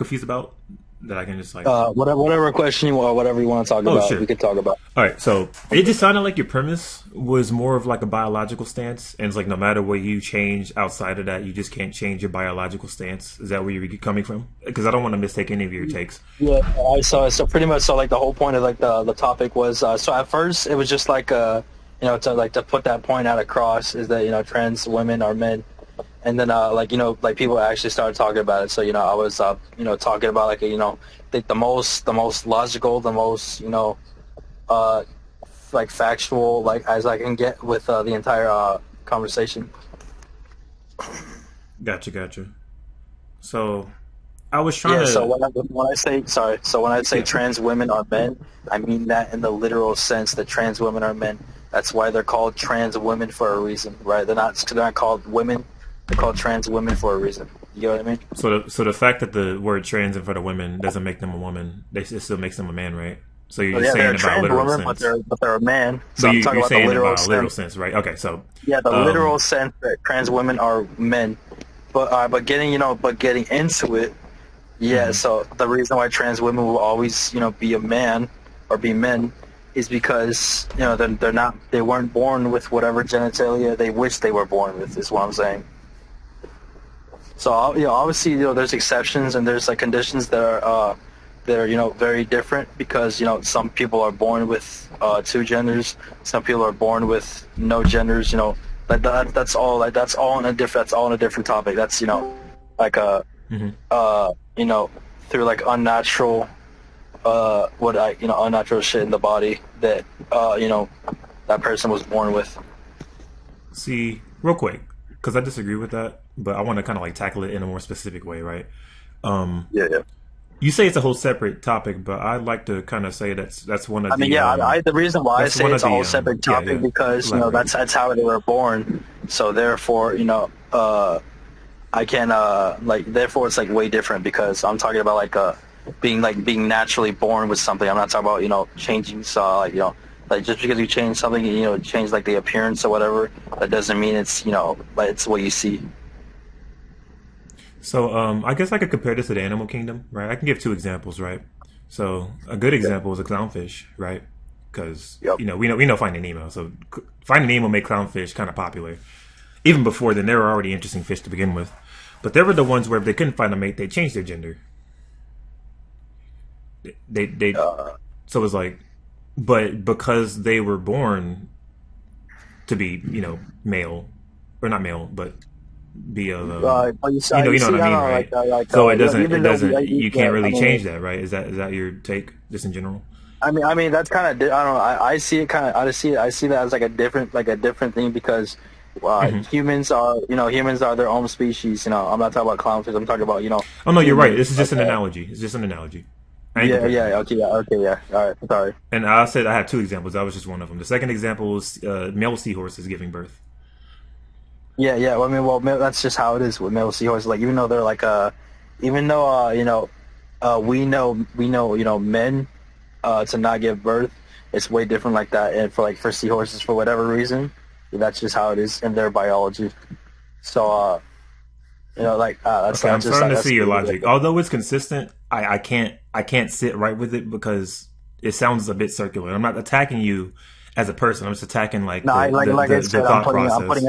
confused about that I can just like. Whatever question you want, whatever you want to talk Oh, about, we sure. could talk about. All right, so it just sounded like your premise was more of like a biological stance, and it's like no matter what you change outside of that, you just can't change your biological stance. Is that where you're coming from? Because I don't want to mistake any of your takes. Yeah, I saw. So pretty much, so like the whole point of like the topic was, so at first it was just like to like to put that point out across is that trans women are men, and then like like people actually started talking about it. So I was talking about like the most logical, the most uh like factual like as I can get with the entire conversation. Gotcha, gotcha. So I was trying Yeah, so to, when I say sorry, so when I say yeah. trans women are men, I mean that in the literal sense that trans women are men. That's why they're called trans women for a reason, right? They're not called women. They're called trans women for a reason. You know what I mean? So the fact that the word trans in front of women doesn't make them a woman, it still makes them a man, right? So you're So just yeah, saying they're a about a trans literal woman, but sense. they're a man. But So I'm talking you're about the saying literal about a literal sense. sense, right? Okay, so Yeah, the literal um, sense that trans women are men. But getting into it, yeah. mhm. So the reason why trans women will always be a man or be men is because they weren't born with whatever genitalia they wish they were born with. Is what I'm saying. So obviously there's exceptions and there's like conditions that are very different because some people are born with two genders, some people are born with no genders. That's all in a different topic. That's like Hmm. uh you know through like unnatural unnatural shit in the body that that person was born with. See, real quick, because I disagree with that, but I want to kind of like tackle it in a more specific way, right? Um, Yeah, yeah. you say it's a whole separate topic, but I'd like to kind of say that's one of I mean, the yeah. The reason why I that's say one it's of a whole the separate yeah, topic yeah. because Elaborate. that's how they were born. So therefore, I can like therefore it's like way different because I'm talking about being naturally born with something. I'm not talking about changing. So like just because you change something, change like the appearance or whatever, that doesn't mean it's like it's what you see. So I guess I could compare this to the animal kingdom, right? I can give two examples, right? So a good Yep. example is a clownfish, right? Because Yep. we know Finding Nemo, so Finding Nemo made clownfish kind of popular. Even before then, they were already interesting fish to begin with. But they were the ones where if they couldn't find a mate, they changed their gender. They Uh, so it's like, but because they were born to be male or not male, but be of but you you know what see, I I don't mean, know, right? So it even though doesn't you yeah, can't really change that, right? Is that your take just in general? I mean that's kind of I don't know. I see it kind of I see that as like a different thing because Hmm. humans are their own species. I'm not talking about clownfish. I'm talking about Oh no, you're right. humans. This is Like just an analogy. It's just an analogy. I ain't yeah, comparing yeah, them. okay, yeah, okay, yeah. All right, sorry. And I said I had two examples. That was just one of them. The second example is male seahorses giving birth. Yeah, yeah. Well, I mean, that's just how it is with male seahorses. Like even though they're like even though we know men to not give birth, it's way different like that. And for seahorses for whatever reason, that's just how it is in their biology. So Okay, I'm starting to that's see your logic. Although it's consistent, I can't sit right with it because it sounds a bit circular. I'm not attacking you as a person. I'm just attacking like no, like I the said, thought process.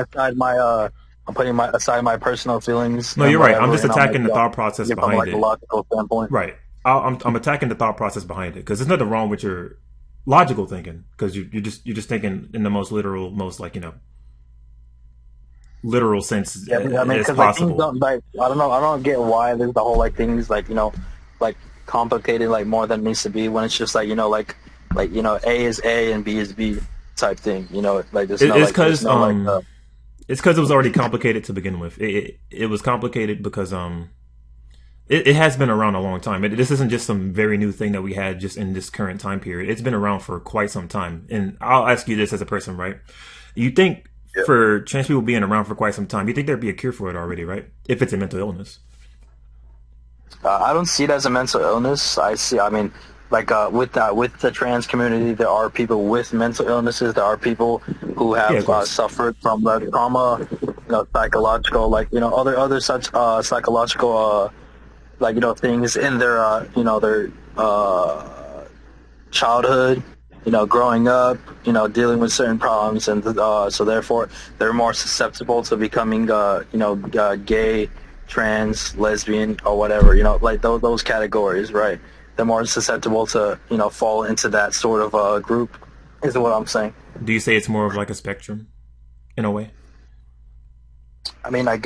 I'm putting aside my personal feelings No, and you're right. I'm whatever, just like attacking the thought process from behind like a it. logical standpoint. Right. I'm attacking the thought process behind it because there's nothing wrong with your logical thinking because you're just thinking in the most literal, most like literal sense Yeah, I mean, as because like things possible. don't like I don't get why there's the whole like things like like complicated like more than it needs to be when it's just like A is A and B is B type thing. Like It, it's there's because no like it's because it was already complicated to begin with. It was complicated because it has been around a long time. This isn't just some very new thing that we had just in this current time period. It's been around for quite some time. And I'll ask you this as a person, right? You think yeah. for trans people being around for quite some time, you think there'd be a cure for it already, right? If it's a mental illness. I don't see it as a mental illness. I mean, like with the trans community, there are people with mental illnesses. There are people who Yeah, of have course. suffered from the trauma, psychological, like other such psychological like things in their their childhood, growing up, dealing with certain problems, and so therefore they're more susceptible to becoming, gay, trans, lesbian, or whatever, like those categories, right? They're more susceptible to, fall into that sort of group, is what I'm saying. Do you say it's more of like a spectrum in a way? I mean, I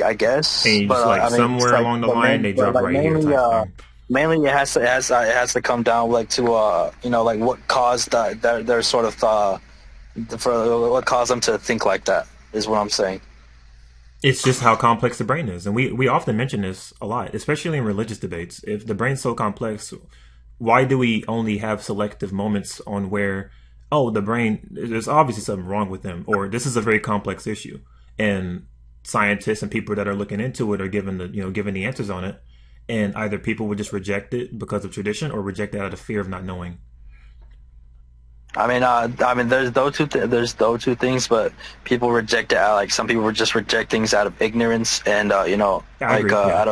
And guess, you but just like I mean, it's somewhere like, along the line they but drop like right here type thing. mainly it has to come down like to like what caused their sort of for what caused them to think like that is what I'm saying. It's just how complex the brain is, and we often mention this a lot, especially in religious debates. If the brain's so complex, why do we only have selective moments on where, oh, the brain, there's obviously something wrong with them, or this is a very complex issue, and scientists and people that are looking into it are given the given the answers on it, and either people would just reject it because of tradition or reject it out of fear of not knowing. I mean, there's those two things, but people reject it. Like some people just reject things out of ignorance, and I agree. Yeah.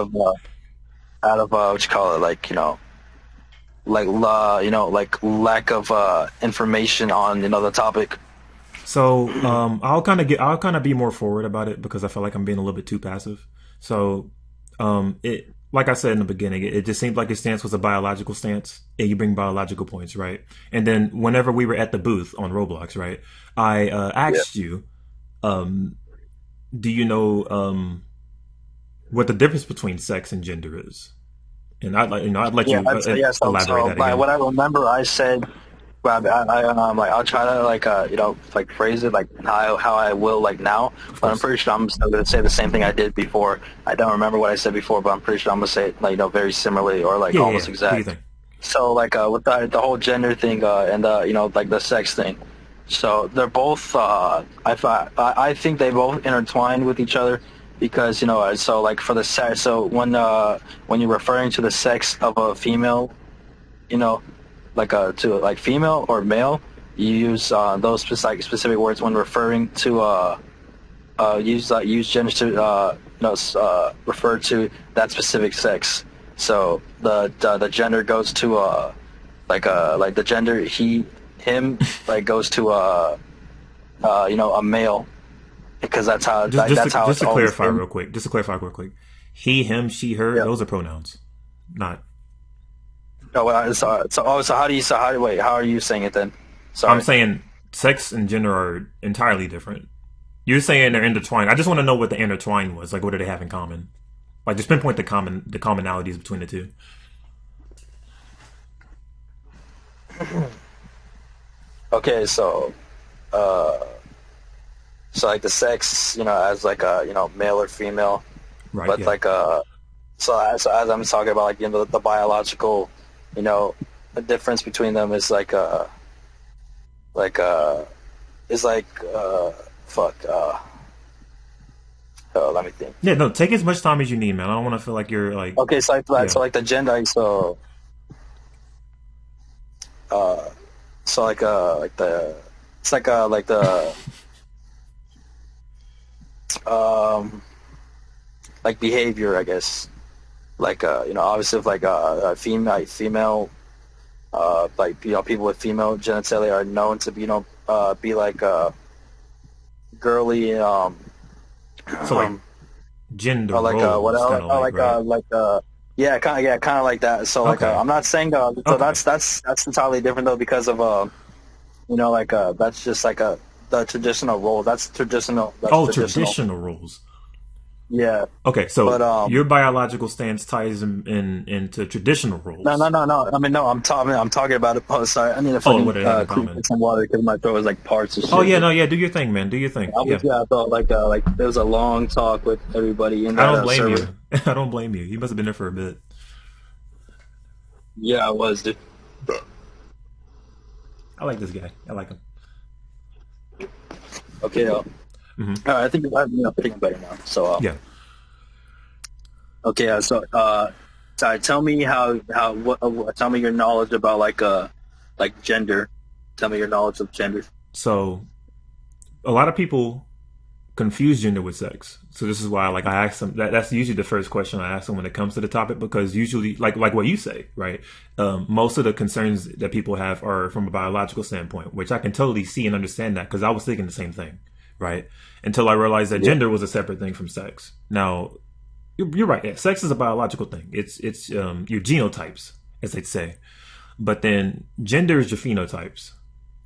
out of what you call it, like like lack of information on the topic. So I'll kind of be more forward about it because I feel like I'm being a little bit too passive. So it like I said in the beginning, it just seemed like your stance was a biological stance, and you bring biological points, right? And then whenever we were at the booth on Roblox, right, I Yeah. asked you, um, do you know what the difference between sex and gender is? And I'd let Yeah, you elaborate so that by again. what I remember, I said, well, like I'll try to like like phrase it like how I will like now, Of but I'm course. pretty sure I'm still gonna say the same thing I did before. I don't remember what I said before, but I'm pretty sure I'm gonna say it like very similarly or like Yeah, yeah, almost yeah. Do you exact. think? So like with the whole gender thing and like the sex thing, so they're both I think they both intertwine with each other because so like for the sex, so when you're referring to the sex of a female, you know like to like female or male, you use those specific words when referring to use gender to refer to that specific sex. So the gender goes to like the gender he him like goes to a male because that's how Just it's to always clarify been. real quick. Just to clarify real quick. He, him, she, her. Yeah. Those are pronouns. Not. Oh, wait, how are you saying it then? I'm Sorry. saying sex and gender are entirely different. You're saying they're intertwined. I just want to know what the intertwine was. Like, what do they have in common? Like, just pinpoint the commonalities between the two. Okay, uh so like the sex, as like a male or female, Right. but Yeah. like as I'm talking about like the biological, you know, the difference between them is like is like fuck let me think. Yeah. No. Take as much time as you need, man. I don't want to feel like you're like. Okay, Yeah. so like the gender, uh so like the it's like the um like behavior, I guess. Like obviously if like a female like people with female genitalia are known to be be like girly So like gender or like what roles, kind else? of like right. Yeah, kind of like that. So like Okay. I'm not saying so Okay. that's entirely different though because of that's just like a the traditional role. That's Oh, traditional. traditional roles. Yeah. Okay, But so your biological stance ties in into traditional roles. no. I mean, no. I'm talking about it. Oh, sorry. I need to Oh, what fucking do they have in get common? some water because my throat is like parts and Oh shit. yeah, But no, yeah. Do your thing, man. Do your thing. Yeah, I thought like there was a long talk with everybody in I that don't blame server. you. I don't blame you. You must have been there for a bit. Yeah, I was, dude. I like this guy. I like him. Okay. Hmm. I think I think better now. So Yeah. okay. Sorry. Tell me tell me your knowledge about like gender. Tell me your knowledge of gender. So a lot of people confuse gender with sex. So this is why, like, I ask them. That's usually the first question I ask them when it comes to the topic, because usually, like what you say, right? Most of the concerns that people have are from a biological standpoint, which I can totally see and understand that, because I was thinking the same thing, right? Until I realized that gender was a separate thing from sex. Now, you're right. Yeah, sex is a biological thing. It's your genotypes, as they'd say, but then gender is your phenotypes.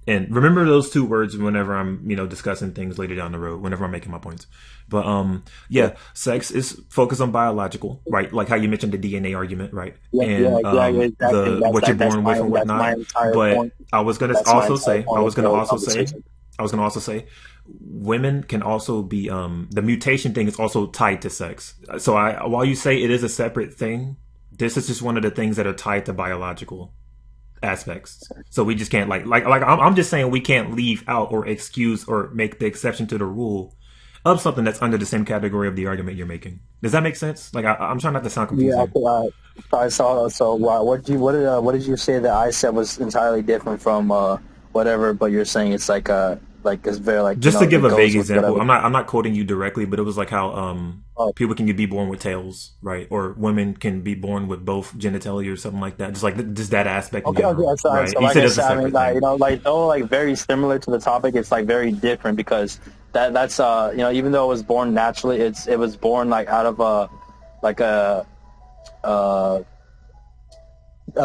And remember those two words whenever I'm, discussing things later down the road, whenever I'm making my points. But sex is focused on biological, right? Like how you mentioned the DNA argument, right? And exactly. what you're born with and whatnot. But Point. I was gonna also say, women can also be the mutation thing is also tied to sex. So while you say it is a separate thing, this is just one of the things that are tied to biological aspects. So we just can't I'm just saying we can't leave out or excuse or make the exception to the rule of something that's under the same category of the argument you're making. Does that make sense? Like I'm trying not to sound confusing. I saw. So what did you say that I said was entirely different from whatever? But you're saying it's like it's very like just to give a vague example. I'm not quoting you directly, but it was like how people can be born with tails, right? Or women can be born with both genitalia or something like that. Just that aspect. Okay. Right? So like I said, I mean, though like very similar to the topic, it's like very different because that's even though it was born naturally, it was born like out of a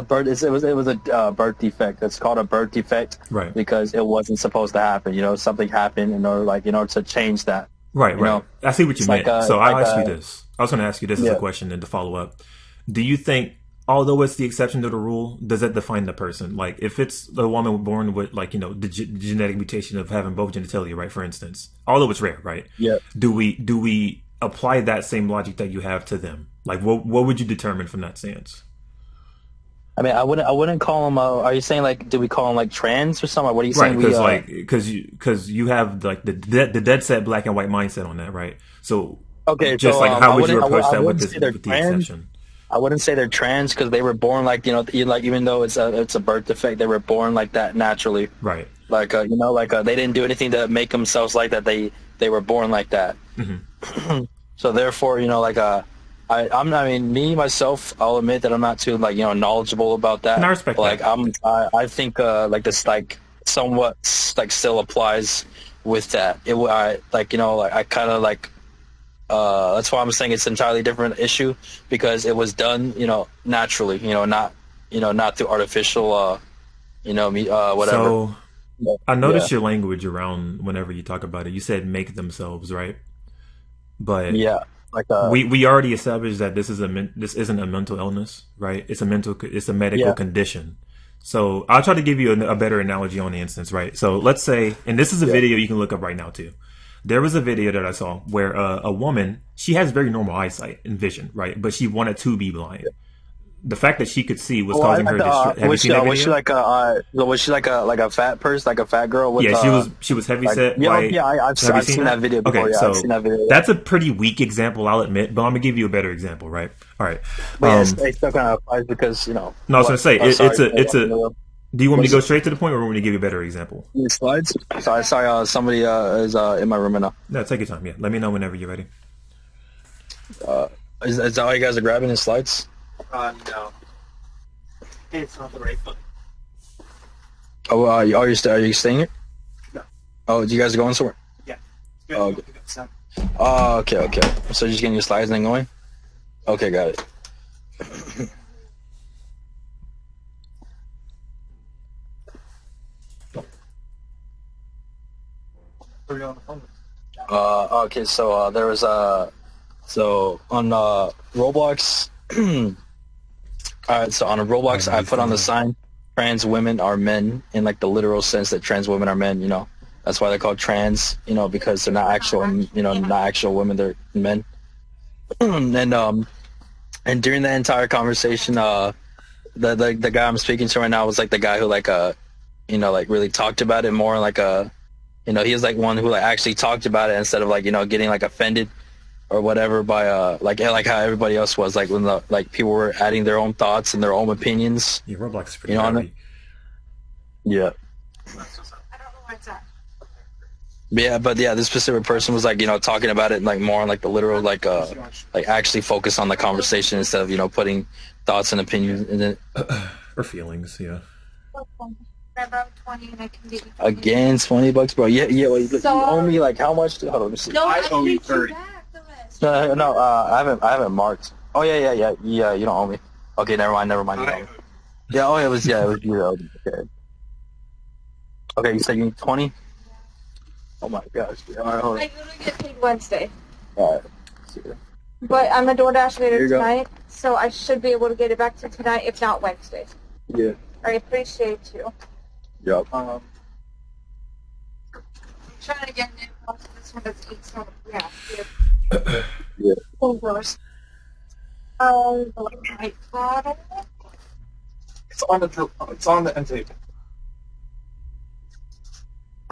birth. It was a birth defect. It's called a birth defect, right? Because it wasn't supposed to happen. Something happened in order to change that. Right. I see what you meant. So I'll ask you this. I was going to ask you this as a question and to follow up. Do you think, although it's the exception to the rule, does it define the person? Like, if it's the woman born with, the genetic mutation of having both genitalia, right? For instance, although it's rare, right? Yeah. Do we apply that same logic that you have to them? Like, what would you determine from that stance? I mean, I wouldn't call them. Are you saying do we call them trans or something? What are you saying? Right, because you have the dead set black and white mindset on that, right? So how would you approach that with the exception? I wouldn't say they're trans because they were born even though it's a birth defect, they were born like that naturally, right? They didn't do anything to make themselves like that. They were born like that. Mm-hmm. So therefore, me myself, I'll admit that I'm not too knowledgeable about that. And I respect that. I think this somewhat still applies with that. I kind of that's why I'm saying it's an entirely different issue because it was done naturally, not through artificial whatever. So I noticed your language around whenever you talk about it. You said make themselves, right? But yeah. We already established that this isn't a mental illness, right? It's a medical condition. So I'll try to give you a better analogy on the instance, right? So let's say, and this is a video you can look up right now too. There was a video that I saw where a woman, she has very normal eyesight and vision, right? But she wanted to be blind. Yeah. The fact that she could see was causing her distress. Have you seen that video? Was she like a fat person, like a fat girl? With, she was heavy set. I've seen that video before. Okay, I've seen that video. That's a pretty weak example, I'll admit, but I'm gonna give you a better example, right? All right. But it still kind of applies because No, I was gonna say it's a. Do you want me to go straight to the point, or want me to give you a better example? Slides. Sorry. Somebody is in my room right now. No, take your time. Yeah, let me know whenever you're ready. Is that all you guys are grabbing in slides? No. It's not the right foot. Oh, are you staying here? No. Oh, you guys are going somewhere? Yeah. Oh, okay. So you're just getting your slides and then going? Okay, got it. Okay, so there was so on Roblox. All right, so on a Roblox, I put on the sign, trans women are men, in the literal sense that trans women are men. That's why they're called trans. Because they're not actual, not actual women, they're men. And during that entire conversation, the guy I'm speaking to right now was the guy who really talked about it more he was one who actually talked about it instead of getting offended or whatever by how everybody else was when people were adding their own thoughts and their own opinions. Yeah, Roblox is pretty heavy. Yeah. I don't know where it's at. Yeah, but yeah, this specific person was like, talking about it like more on like the literal, like actually focus on the conversation instead of, putting thoughts and opinions in it. Or feelings, yeah. About 20 and I can get you 20. Again, $20, bro. Yeah, yeah. Wait, you owe me like how much? Hold on, let me see. No, I owe you paid 30. back the rest. No. I haven't marked. Oh yeah. You don't owe me. Okay, never mind. You owe me. Yeah. Oh, it was you. Okay. Okay, you said you need 20. Oh my gosh. All right, hold on. I literally get paid Wednesday. All right. Let's see. But I'm a DoorDash Here later you go. tonight, so I should be able to get it back to tonight, if not Wednesday. Yeah. I appreciate you. Yep. I'm trying to get an inbox to this one that's 8, so yeah. Yeah. Oh, gross. My bottle. It's on the end table.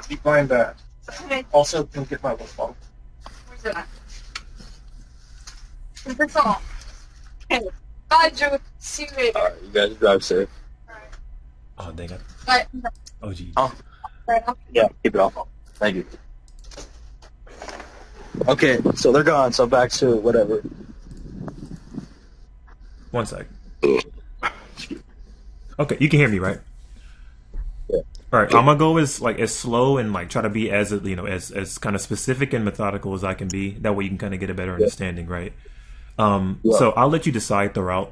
Keep buying that. Okay, Also, can get my lip balm. where's it at? That's all. Okay. Bye, Drew. See you later. All right. You guys drive safe. Oh, dang it. Bye. Oh, gee. Oh. Right. Yeah. Keep it off. Thank you. Okay, so they're gone. So back to whatever. 1 sec. Okay, you can hear me, right? Yeah. All right, I'm gonna go as slow and like try to be as as kind of specific and methodical as I can be. That way you can kind of get a better understanding, right? So I'll let you decide the route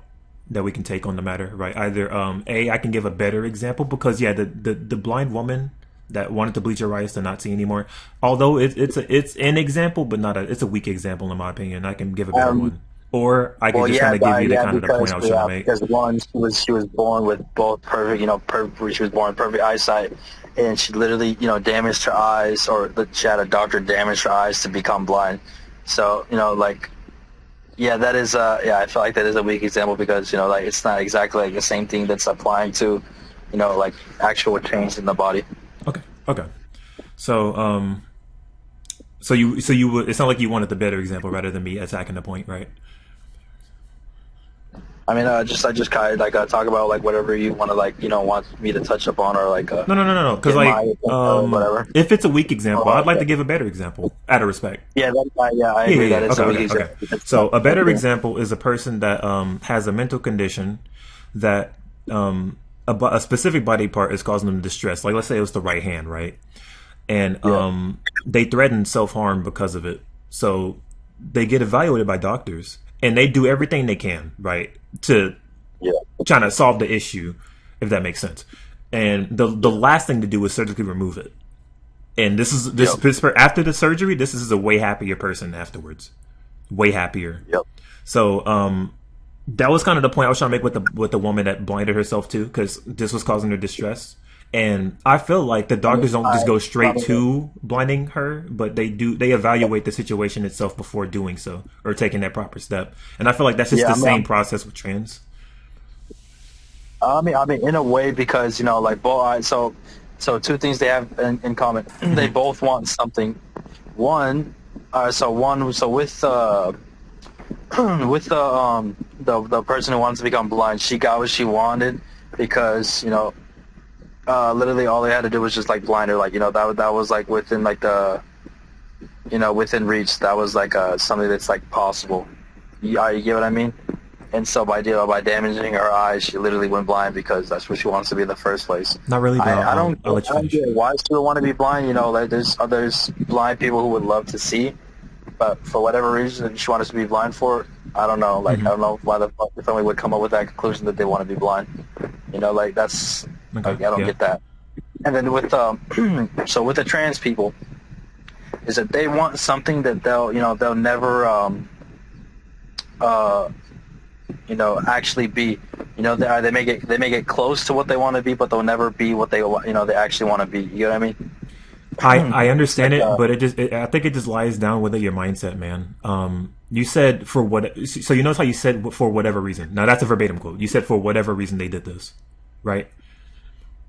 that we can take on the matter, right? Either I can give a better example because the blind woman that wanted to bleach her eyes to not see anymore. Although it's an example, but it's a weak example in my opinion. I can give a better one. Or I can just kind of give you the point I was trying to make. Because one, she was born with both perfect, she was born perfect eyesight, and she literally, damaged her eyes, or she had a doctor damage her eyes to become blind. So, that is, I feel like that is a weak example because, it's not exactly like the same thing that's applying to, actual change in the body. Okay. So, so you would, it sounded like you wanted the better example rather than me attacking the point, right? I mean, I just kind of talk about whatever you want to want me to touch upon or No. Because whatever. if it's a weak example, I'd like to give a better example out of respect. Yeah, I agree. That is a weak example. So a better example is a person that has a mental condition that a specific body part is causing them distress. Like let's say it was the right hand, right? And they threaten self-harm because of it. So they get evaluated by doctors. And they do everything they can, right, to trying to solve the issue, if that makes sense. And the last thing to do is surgically remove it. And this after the surgery, this is a way happier person afterwards, way happier. Yep. So that was kind of the point I was trying to make with the woman that blinded herself too, because this was causing her distress. And I feel like the doctors don't just go straight to blinding her, but they evaluate the situation itself before doing so or taking that proper step. And I feel like that's just the same process with trans. I mean, in a way, because both. So two things they have in common. They both want something. One, with the person who wants to become blind, she got what she wanted because literally all they had to do was just blind her, that was within within reach. That was something that's possible. You get what I mean? And so by damaging her eyes, she literally went blind because that's what she wants to be in the first place. Not really, but I don't get why she would want to be blind. There's blind people who would love to see, but for whatever reason she wants to be blind for. I don't know. I don't know why the fuck the family would come up with that conclusion that they want to be blind. That's. Okay, I don't get that. And then with so with the trans people, is that they want something that they'll never actually be. They may get close to what they want to be, but they'll never be what they actually want to be. You know what I mean? I understand it, but I think it just lies down with your mindset, man. You said so you notice how you said for whatever reason. Now that's a verbatim quote. You said for whatever reason they did this, right?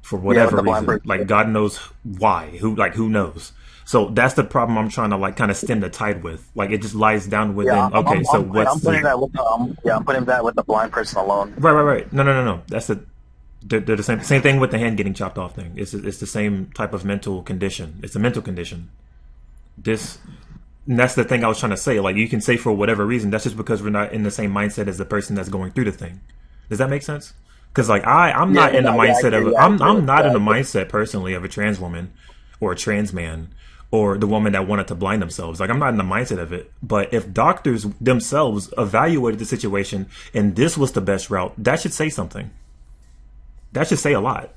For whatever reason, God knows why. Who knows? So that's the problem I'm trying to kind of stem the tide with. It just lies down within. I'm putting that with the blind person alone. Right. No. They're the same thing with the hand getting chopped off thing. It's the same type of mental condition. It's a mental condition. this. And that's the thing I was trying to say. Like, you can say for whatever reason, that's just because we're not in the same mindset as the person that's going through the thing. Does that make sense? Because like I'm not in the mindset of I'm not in the mindset personally of a trans woman or a trans man or the woman that wanted to blind themselves. Like, I'm not in the mindset of it. But if doctors themselves evaluated the situation and this was the best route, that should say something. That should say a lot.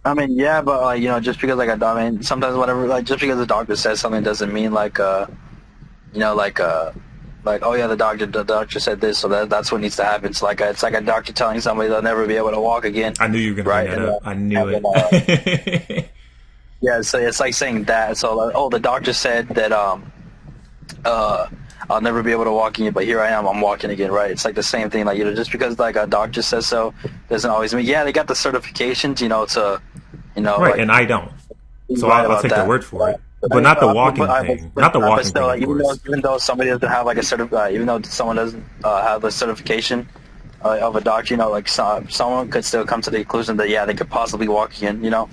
I mean, yeah, but like, you know, just because like I mean, sometimes whatever, like just because the doctor says something doesn't mean like you know, like, oh yeah, the doctor said this, so that's what needs to happen. It's like a doctor telling somebody they'll never be able to walk again. I knew you were gonna bring that up. I knew it. Yeah, so it's like saying that. So like, oh, the doctor said that I'll never be able to walk again, but here I am, I'm walking again, right? It's like the same thing. Like, you know, just because like a doctor says so doesn't always mean. Yeah, they got the certifications, you know, to, you know, right, like, and I don't. So I'll take their word for it. But not the walking thing. Not the walking thing, of course. Even though somebody doesn't have like a even though someone doesn't have the certification of a doctor, you know, like someone could still come to the conclusion that yeah, they could possibly walk again, you know.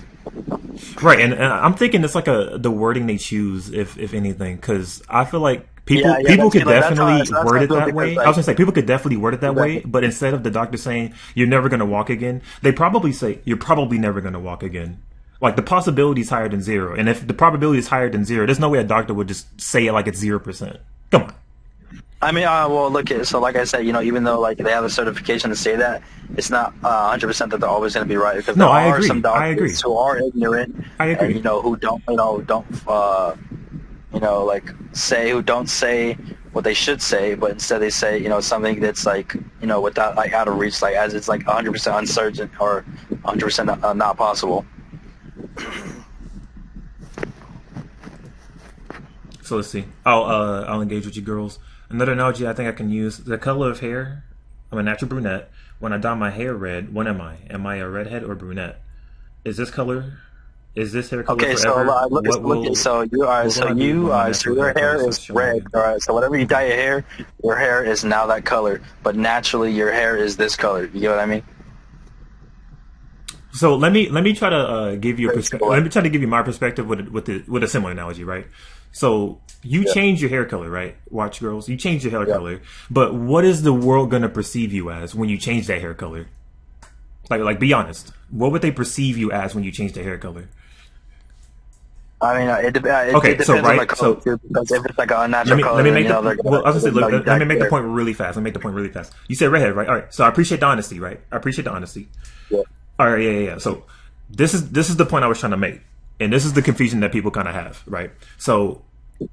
Right, and I'm thinking it's like the wording they choose, if anything, because I feel like people could definitely word it that way. I was gonna say people could definitely word it that way, but instead of the doctor saying you're never gonna walk again, they probably say you're probably never gonna walk again. Like, the possibility is higher than 0, and if the probability is higher than 0, there's no way a doctor would just say it like it's 0%. Come on. I mean, well, look at so like I said, you know, even though like they have a certification to say that, it's not 100% that they're always going to be right, because there are some doctors who are ignorant. I agree. And, you know, who don't like don't say what they should say, but instead they say, you know, something that's like, you know, without like out of reach, like as it's like 100% uncertain or 100% not possible. So let's see. I'll engage with you girls. Another analogy I think I can use: the color of hair. I'm a natural brunette. When I dye my hair red, what am I? Am I a redhead or brunette? Is this color? Is this hair color forever? So your hair is red. All right. So whatever you dye your hair is now that color. But naturally, your hair is this color. You get what I mean? So let me try to give you a perspective. Let me try to give you my perspective with a similar analogy, right? So you change your hair color, right? Watch, girls, you change your hair color, but what is the world gonna perceive you as when you change that hair color? Like, be honest. What would they perceive you as when you change the hair color? I mean, it depends on the color too, because if it's like a unnatural color, let me make the point really fast. You said redhead, right? All right. So I appreciate the honesty, right? Yeah. All right, yeah. So this is the point I was trying to make, and this is the confusion that people kind of have, right? So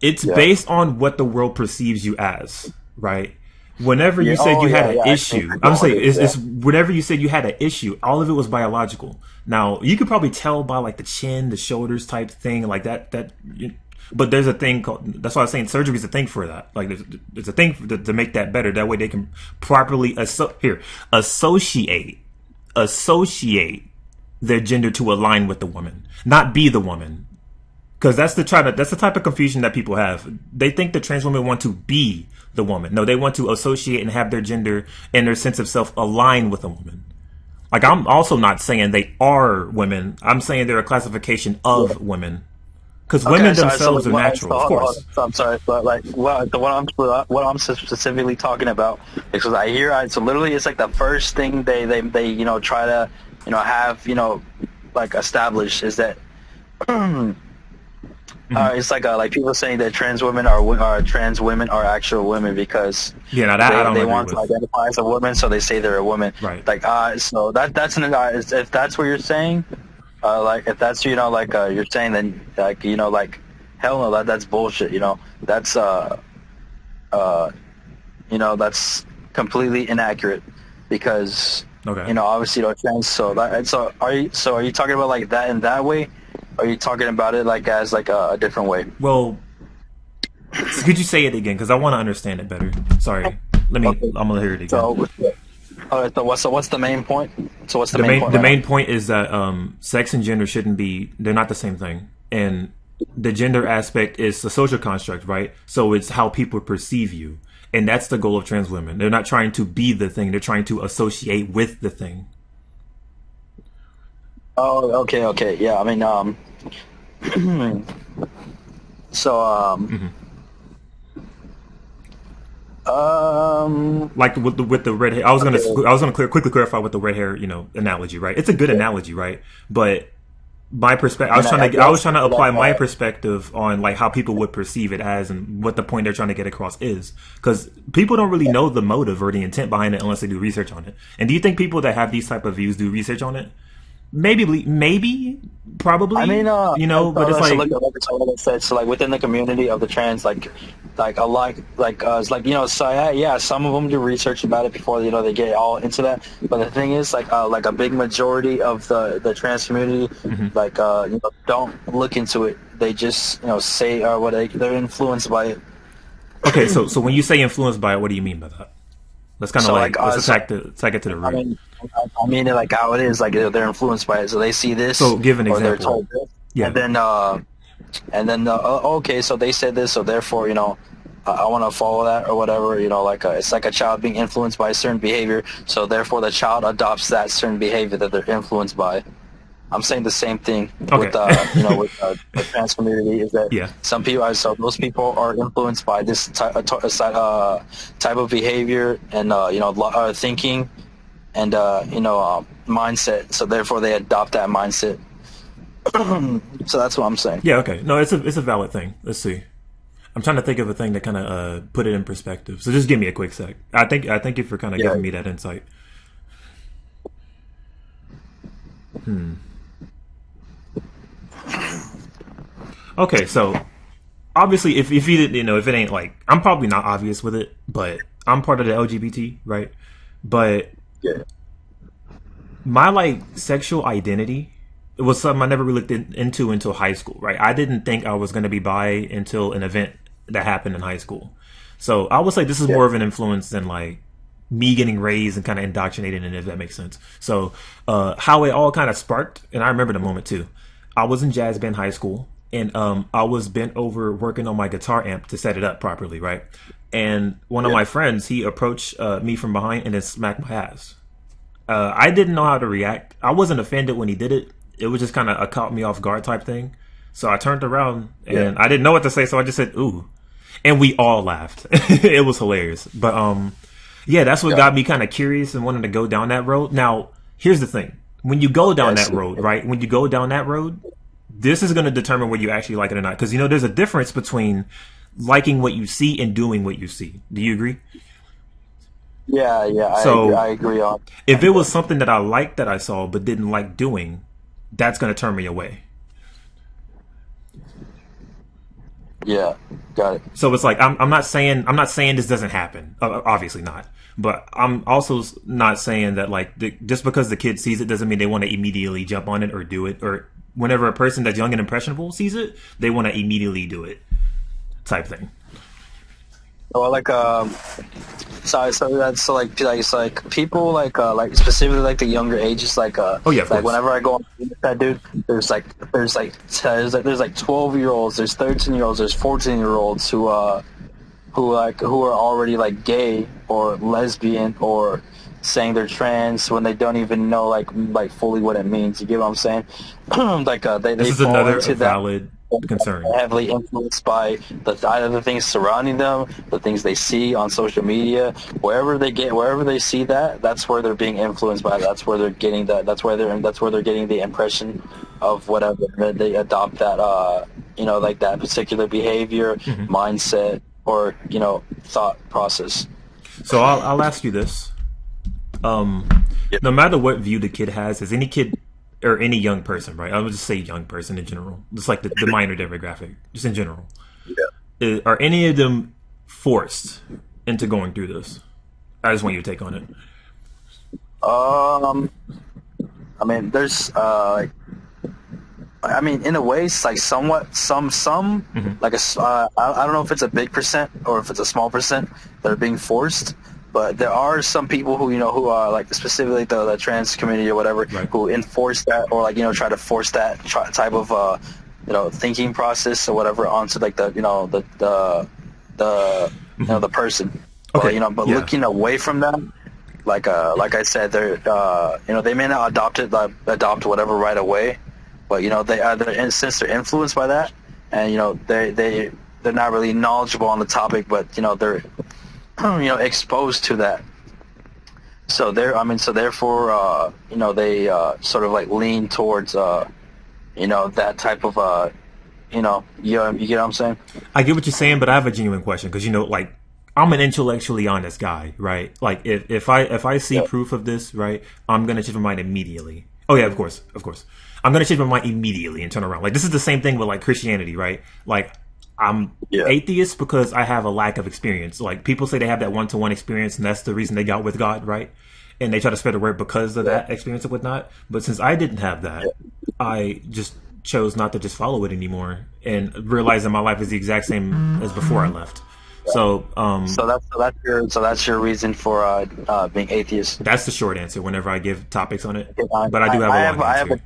it's based on what the world perceives you as, right? Whenever you said you had an issue, I'm saying it's whenever you said you had an issue, all of it was biological. Now you could probably tell by like the chin, the shoulders type thing, like that. But there's a thing called. That's why I was saying surgery is a thing for that. Like there's a thing to make that better. That way they can properly associate their gender to align with the woman, not be the woman. Because that's the type of confusion that people have. They think that trans women want to be the woman. No, they want to associate and have their gender and their sense of self align with a woman. Like, I'm also not saying they are women. I'm saying they're a classification of women. Because women themselves are natural, of course. I'm sorry, but like, what I'm specifically talking about, because I hear, so literally, it's like the first thing they you know try to have like establish is that it's like people saying that trans women are actual women because they want to identify as a woman, so they say they're a woman. Right. Like so that's if that's what you're saying. Like if that's you're saying, then like hell no, that's bullshit. That's that's completely inaccurate because obviously trans. So are you talking about like that in that way? Or are you talking about it like as like a different way? Well, could you say it again? Because I want to understand it better. Sorry, I'm gonna hear it again. So what's the main point? So what's the main point? The main point is that sex and gender they're not the same thing. And the gender aspect is a social construct, right? So it's how people perceive you. And that's the goal of trans women. They're not trying to be the thing. They're trying to associate with the thing. Oh, okay. Yeah, I mean, So Like with the red hair, okay. I was gonna quickly clarify with the red hair, analogy, right? It's a good analogy, right? But my perspective, I mean, I I was guess trying to like apply my perspective on like how people would perceive it as and what the point they're trying to get across is, because people don't really know the motive or the intent behind it unless they do research on it. And do you think people that have these type of views do research on it? Maybe, I mean, probably, but it's so like, like I said, so like within the community of the trans, like a lot, it's like so yeah, some of them do research about it before they get all into that. But the thing is, like a big majority of the trans community, don't look into it. They just say they're influenced by it. okay, so when you say influenced by it, what do you mean by that? Let's kind of So like let's so attack it to the I root. mean, I mean it like how it is. Like they're influenced by it, so they see this So give an or they're example. told this, Yeah. and then okay, so they said this, so therefore I want to follow that or whatever. It's like a child being influenced by a certain behavior, so therefore the child adopts that certain behavior that they're influenced by. I'm saying the same thing Okay. with the trans community is that Yeah. some people are so those people are influenced by this type of behavior and thinking and mindset, so therefore they adopt that mindset. So that's what I'm saying. Yeah. Okay. No, it's a valid thing. Let's see. I'm trying to think of a thing to kind of put it in perspective. So just give me a quick sec. I thank you for kind of Yeah. giving me that insight. Okay, so obviously, if you didn't, if it ain't like, I'm probably not obvious with it, but I'm part of the LGBT, right? But Yeah. my like sexual identity, it was something I never really looked into until high school, right? I didn't think I was going to be bi until an event that happened in high school. So I would say this is Yeah. more of an influence than like me getting raised and kind of indoctrinated in it, if that makes sense. So how it all kind of sparked, and I remember the moment too. I was in jazz band high school, and I was bent over working on my guitar amp to set it up properly, right? And one of Yeah. my friends, he approached me from behind and then smacked my ass. I didn't know how to react. I wasn't offended when he did it. It was just kind of a caught me off guard type thing. So I turned around Yeah. and I didn't know what to say, so I just said "ooh," and we all laughed. It was hilarious. But yeah, that's what Yeah. got me kind of curious and wanting to go down that road. Now, here's the thing: when you go down Yes. that road, right? When you go down that road, this is going to determine whether you actually like it or not. Because there's a difference between liking what you see and doing what you see. Do you agree? Yeah. Yeah. I So agree on. if it was something that I liked that I saw but didn't like doing, that's going to turn me away. Yeah. Got it. So it's like I'm not saying this doesn't happen. Obviously not. But I'm also not saying that like just because the kid sees it doesn't mean they want to immediately jump on it or do it. Or whenever a person that's young and impressionable sees it, they want to immediately do it, type thing. Well, so that's so like it's like people like specifically like the younger ages Oh yeah, of like course. whenever I go on that dude there's like 12-year-olds, there's 13-year-olds, there's 14-year-olds who are already like gay or lesbian or saying they're trans when they don't even know like fully what it means. You get what I'm saying? They This is fall another into that valid concern. heavily influenced by either the things surrounding them, the things they see on social media, wherever they see that's where they're being influenced by. That's where they're getting that. That's where they're getting the impression of whatever. They adopt that, like that particular behavior, mindset, or thought process. So I'll ask you this: Yep. no matter what view the kid has any kid or any young person, right? I would just say young person in general, just like the minor demographic, just in general. Are any of them forced into going through this? I just want your take on it. I mean, there's I mean, in a way, it's like somewhat, like I don't know if it's a big percent or if it's a small percent that are being forced, but there are some people who are like specifically the trans community or whatever, Right. who enforce that or like try to force that type of thinking process or whatever onto like the the person. Okay, But yeah. looking away from them, like I said, they're they may not adopt whatever right away, but since they're influenced by that, and they're not really knowledgeable on the topic, but they're exposed to that. So therefore, they sort of like lean towards that type of you get what I'm saying? I get what you're saying, but I have a genuine question because like I'm an intellectually honest guy, right? Like if I see proof of this, right, I'm gonna change my mind immediately. Oh yeah, of course. I'm gonna change my mind immediately and turn around. Like this is the same thing with like Christianity, right? Like I'm atheist because I have a lack of experience. Like people say they have that one-to-one experience, and that's the reason they got with God, right? And they try to spread the word because of that experience and whatnot. But since I didn't have that, I just chose not to just follow it anymore and realize that my life is the exact same as before I left. So that's your reason for being atheist. That's the short answer whenever I give topics on it. But I do have a long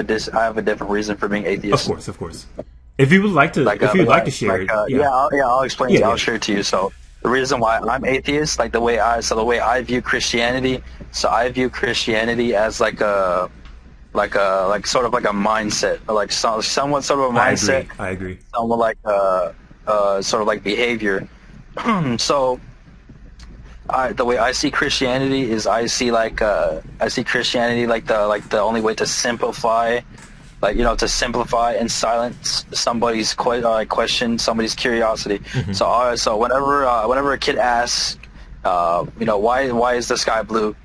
answer. I have a different reason for being atheist. Of course. If you would like to, share it, I'll explain. I'll share it to you. So the reason why I'm atheist, like the way I view Christianity. So I view Christianity as like sort of like a mindset, or like somewhat sort of a mindset. I agree. Somewhat like sort of like behavior. So the way I see Christianity is I see Christianity like the only way to simplify. To simplify and silence somebody's question, somebody's curiosity. Mm-hmm. So whenever a kid asks, why is the sky blue,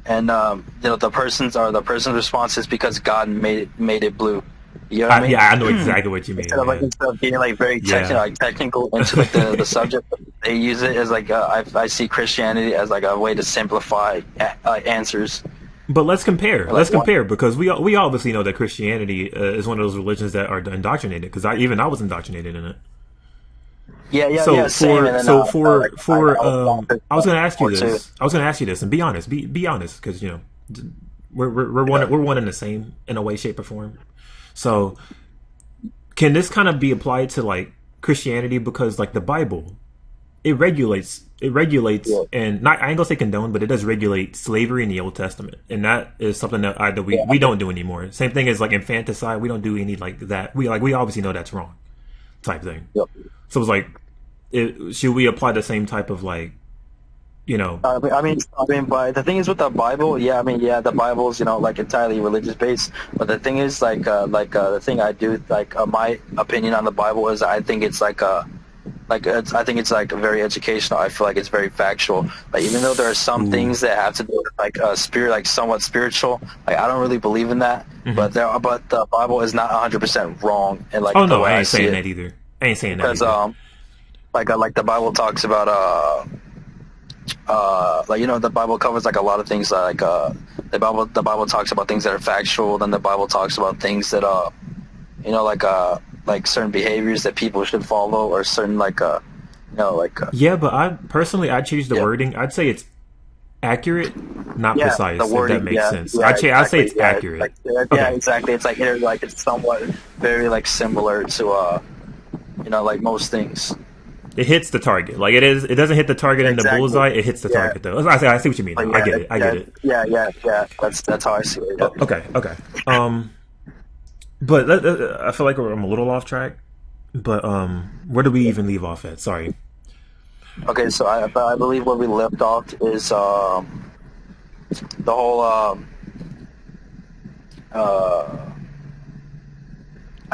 and the person's response is because God made it blue. You know what I mean? Yeah, I know exactly what you mean. Instead of being like very technical into like the subject, they use it as like I see Christianity as like a way to simplify answers. But let's compare. Because we obviously know that Christianity is one of those religions that are indoctrinated. Because I was indoctrinated in it. Yeah. I was going to ask you this. I was going to ask you this, and be honest. Be honest, because we're one in the same in a way, shape, or form. So, can this kind of be applied to like Christianity? Because like the Bible, it regulates, and I ain't gonna say condone, but it does regulate slavery in the Old Testament, and that is something that we don't do anymore. Same thing as like infanticide. We don't do any like that. We obviously know that's wrong, type thing. Yep. So it's like, should we apply the same type of like, I mean, but the thing is with the Bible, the Bible is like entirely religious based. But the thing is the thing I do my opinion on the Bible is I think it's I think it's like very educational. I feel like it's very factual. Like even though there are some things that have to do with like spirit, like somewhat spiritual. Like I don't really believe in that. Mm-hmm. But the Bible is not 100% wrong. And like the way I ain't saying that either. I ain't saying that because like the Bible talks about the Bible covers like a lot of things like the Bible talks about things that are factual. Then the Bible talks about things that like certain behaviors that people should follow, or certain yeah, but I'd change the wording. I'd say it's accurate, not precise, if that makes sense. I'd say it's accurate. Exactly. It's like it's somewhat very like similar to like most things. It hits the target. Like it is. It doesn't hit the target in the bullseye. It hits the target though. I see what you mean. I get it. Yeah. That's how I see it. Yeah. Okay. But I feel like I'm a little off track. But where do we even leave off at? Sorry. Okay, so I believe where we left off is the whole.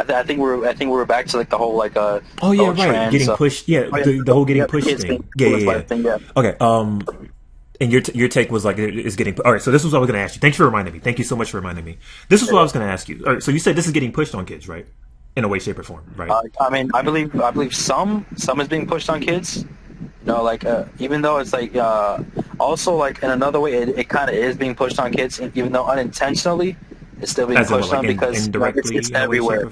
I think we're back to like the whole like oh yeah, right, trans, getting pushed. The whole getting pushed thing. Yeah. Okay. And your take was like it's getting. All right, so this was what I was going to ask you. Thanks for reminding me. Thank you so much for reminding me. This is what I was going to ask you. All right, so you said this is getting pushed on kids, right? In a way, shape, or form, right? I mean, I believe some is being pushed on kids. Even though it's like also like in another way, it kind of is being pushed on kids, even though unintentionally, it's still being pushed on because it's everywhere.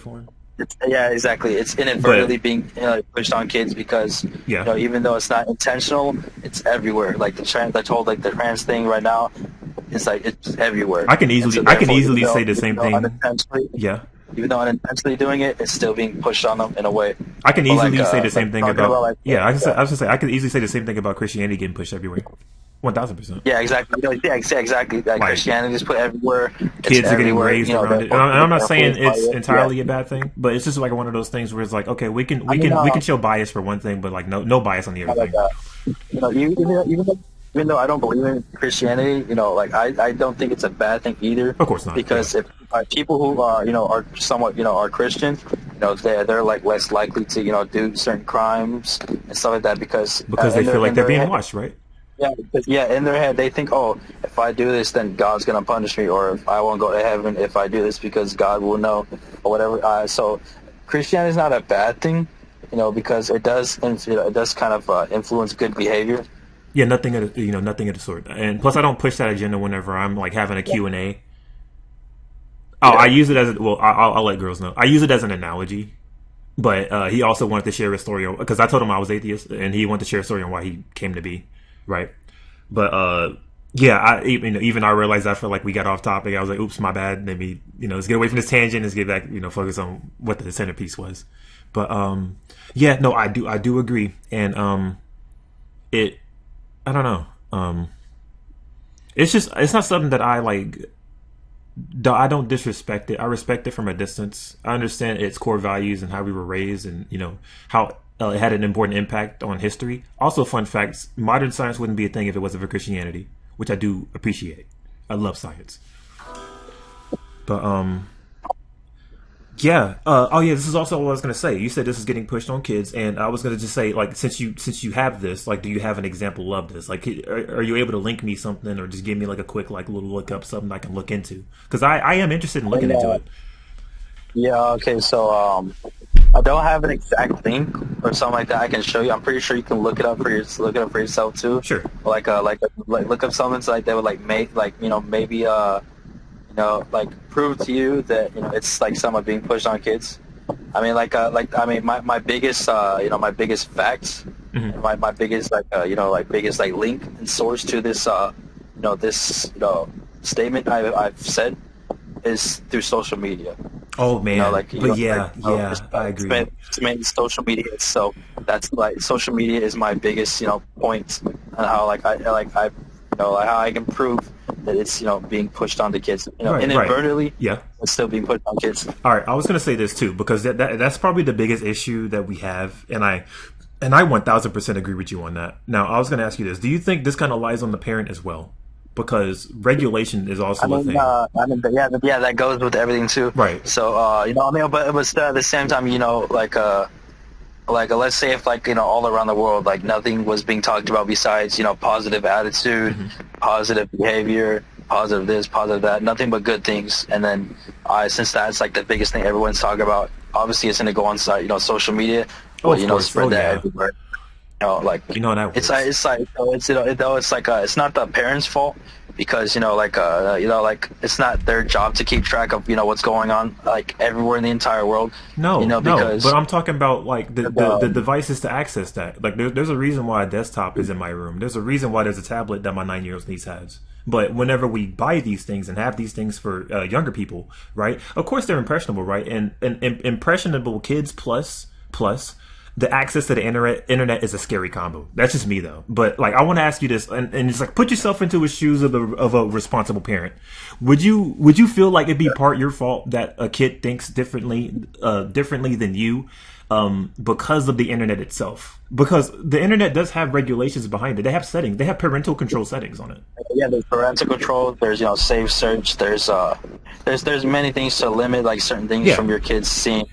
Exactly. It's inadvertently being pushed on kids because even though it's not intentional, it's everywhere. Like the trans thing right now, it's like it's everywhere. I can easily say the same thing. Yeah. Even though unintentionally doing it, it's still being pushed on them in a way. I can easily say the same thing about. I was gonna say I can easily say the same thing about Christianity getting pushed everywhere. 1000%. Yeah, exactly. Exactly. Like Like Christianity is put everywhere. It's kids are getting everywhere. raised You know, around it, and I'm not they're saying influenced by it's it. Yeah. entirely a bad thing, but it's just like one of those things where it's like, okay, we can I we mean, can we can show bias for one thing, but like no bias on the other like thing. you know, even though I don't believe in Christianity, you know, like I don't think it's a bad thing either. Of course not. Yeah. Because if people who are, you know, are somewhat, you know, are Christian, you know, they're like less likely to, you know, do certain crimes and stuff like that because Because they feel like in they're their being head, watched, right? yeah, because, yeah, in their head they think, oh, if I do this, then God's gonna punish me, or if I won't go to heaven if I do this because God will know, or whatever. So Christianity is not a bad thing, you know, because it does, you know, it does kind of influence good behavior. Yeah, nothing of the sort. And plus, I don't push that agenda whenever I'm like having a Q&A. Oh, I Yeah. use it as well. I'll let girls know. I use it as an analogy. But he also wanted to share a story because I told him I was atheist, and he wanted to share a story on why he came to be, right? But yeah, even I realized after like we got off topic, I was like, "Oops, my bad." Maybe let's get away from this tangent. Let's get back, focus on what the centerpiece was. But yeah, no, I do agree, and it, I don't know, it's not something that I like. I don't disrespect it. I respect it from a distance. I understand its core values and how we were raised, and how it had an important impact on history. Also, fun facts: modern science wouldn't be a thing if it wasn't for Christianity, which I do appreciate. I love science, but yeah. Oh yeah. This is also what I was gonna say. You said this is getting pushed on kids, and I was gonna just say, like, since you have this, like, do you have an example of this? Like, are you able to link me something, or just give me like a quick like little look up something I can look into? Because I am interested in looking And, into it. yeah, okay, so I don't have an exact link or something like that I can show you. I'm pretty sure you can look it up for yourself too. Sure. Like look up something so, like that would like make like maybe like prove to you that it's like somewhat being pushed on kids. I mean I mean my biggest my biggest facts, Hmm. my biggest like biggest like link and source to this this statement I've said is through social media. Oh man, Like but yeah, I agree. it's mainly social media. So that's like social media is my biggest point on how like how I can prove that it's being pushed onto kids Right. inadvertently, Yeah. but still being pushed on kids. All right, I was gonna say this too because that's probably the biggest issue that we have, and I 1000% agree with you on that. Now, I was gonna ask you this: do you think this kind of lies on the parent as well? Because regulation is also a thing, Yeah, that goes with everything too. right? So I mean, but it was at the same time, like let's say if like all around the world like nothing was being talked about besides positive attitude, positive behavior, positive this, positive that, nothing but good things. And then since that's like the biggest thing everyone's talking about, obviously it's going to go on social media, Oh, but of course. spread Oh, that yeah. everywhere. Like That it's works. it's like it's not the parents' fault because like it's not their job to keep track of what's going on like everywhere in the entire world. No, Because but I'm talking about like the um, devices to access that. Like there's a reason why a desktop is in my room. There's a reason why there's a tablet that my 9-year-old niece has. But whenever we buy these things and have these things for younger people, right? Of course they're impressionable, right? And impressionable kids plus the access to the internet is a scary combo. That's just me though. But like I want to ask you this, and it's like put yourself into the shoes of a responsible parent. Would you feel like it'd be part your fault that a kid thinks differently than you because of the internet itself? Because the internet does have regulations behind it. They have settings. They have parental control settings on it. yeah, there's parental control. There's safe search. There's many things to limit like certain things Yeah. from your kids seeing.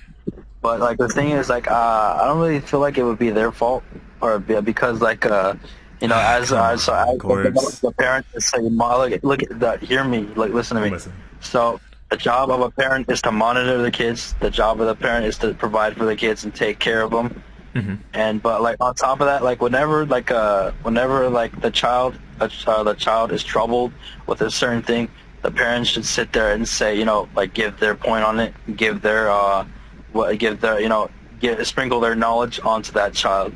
But like the thing is like I don't really feel like it would be their fault or because like as Of course. the parent is saying, look at that, hear me, like listen to me. Listen. So the job of a parent is to monitor the kids. The job of the parent is to provide for the kids and take care of them. And but like on top of that, like whenever the child is troubled with a certain thing, the parents should sit there and say like give their point on it, give their sprinkle their knowledge onto that child.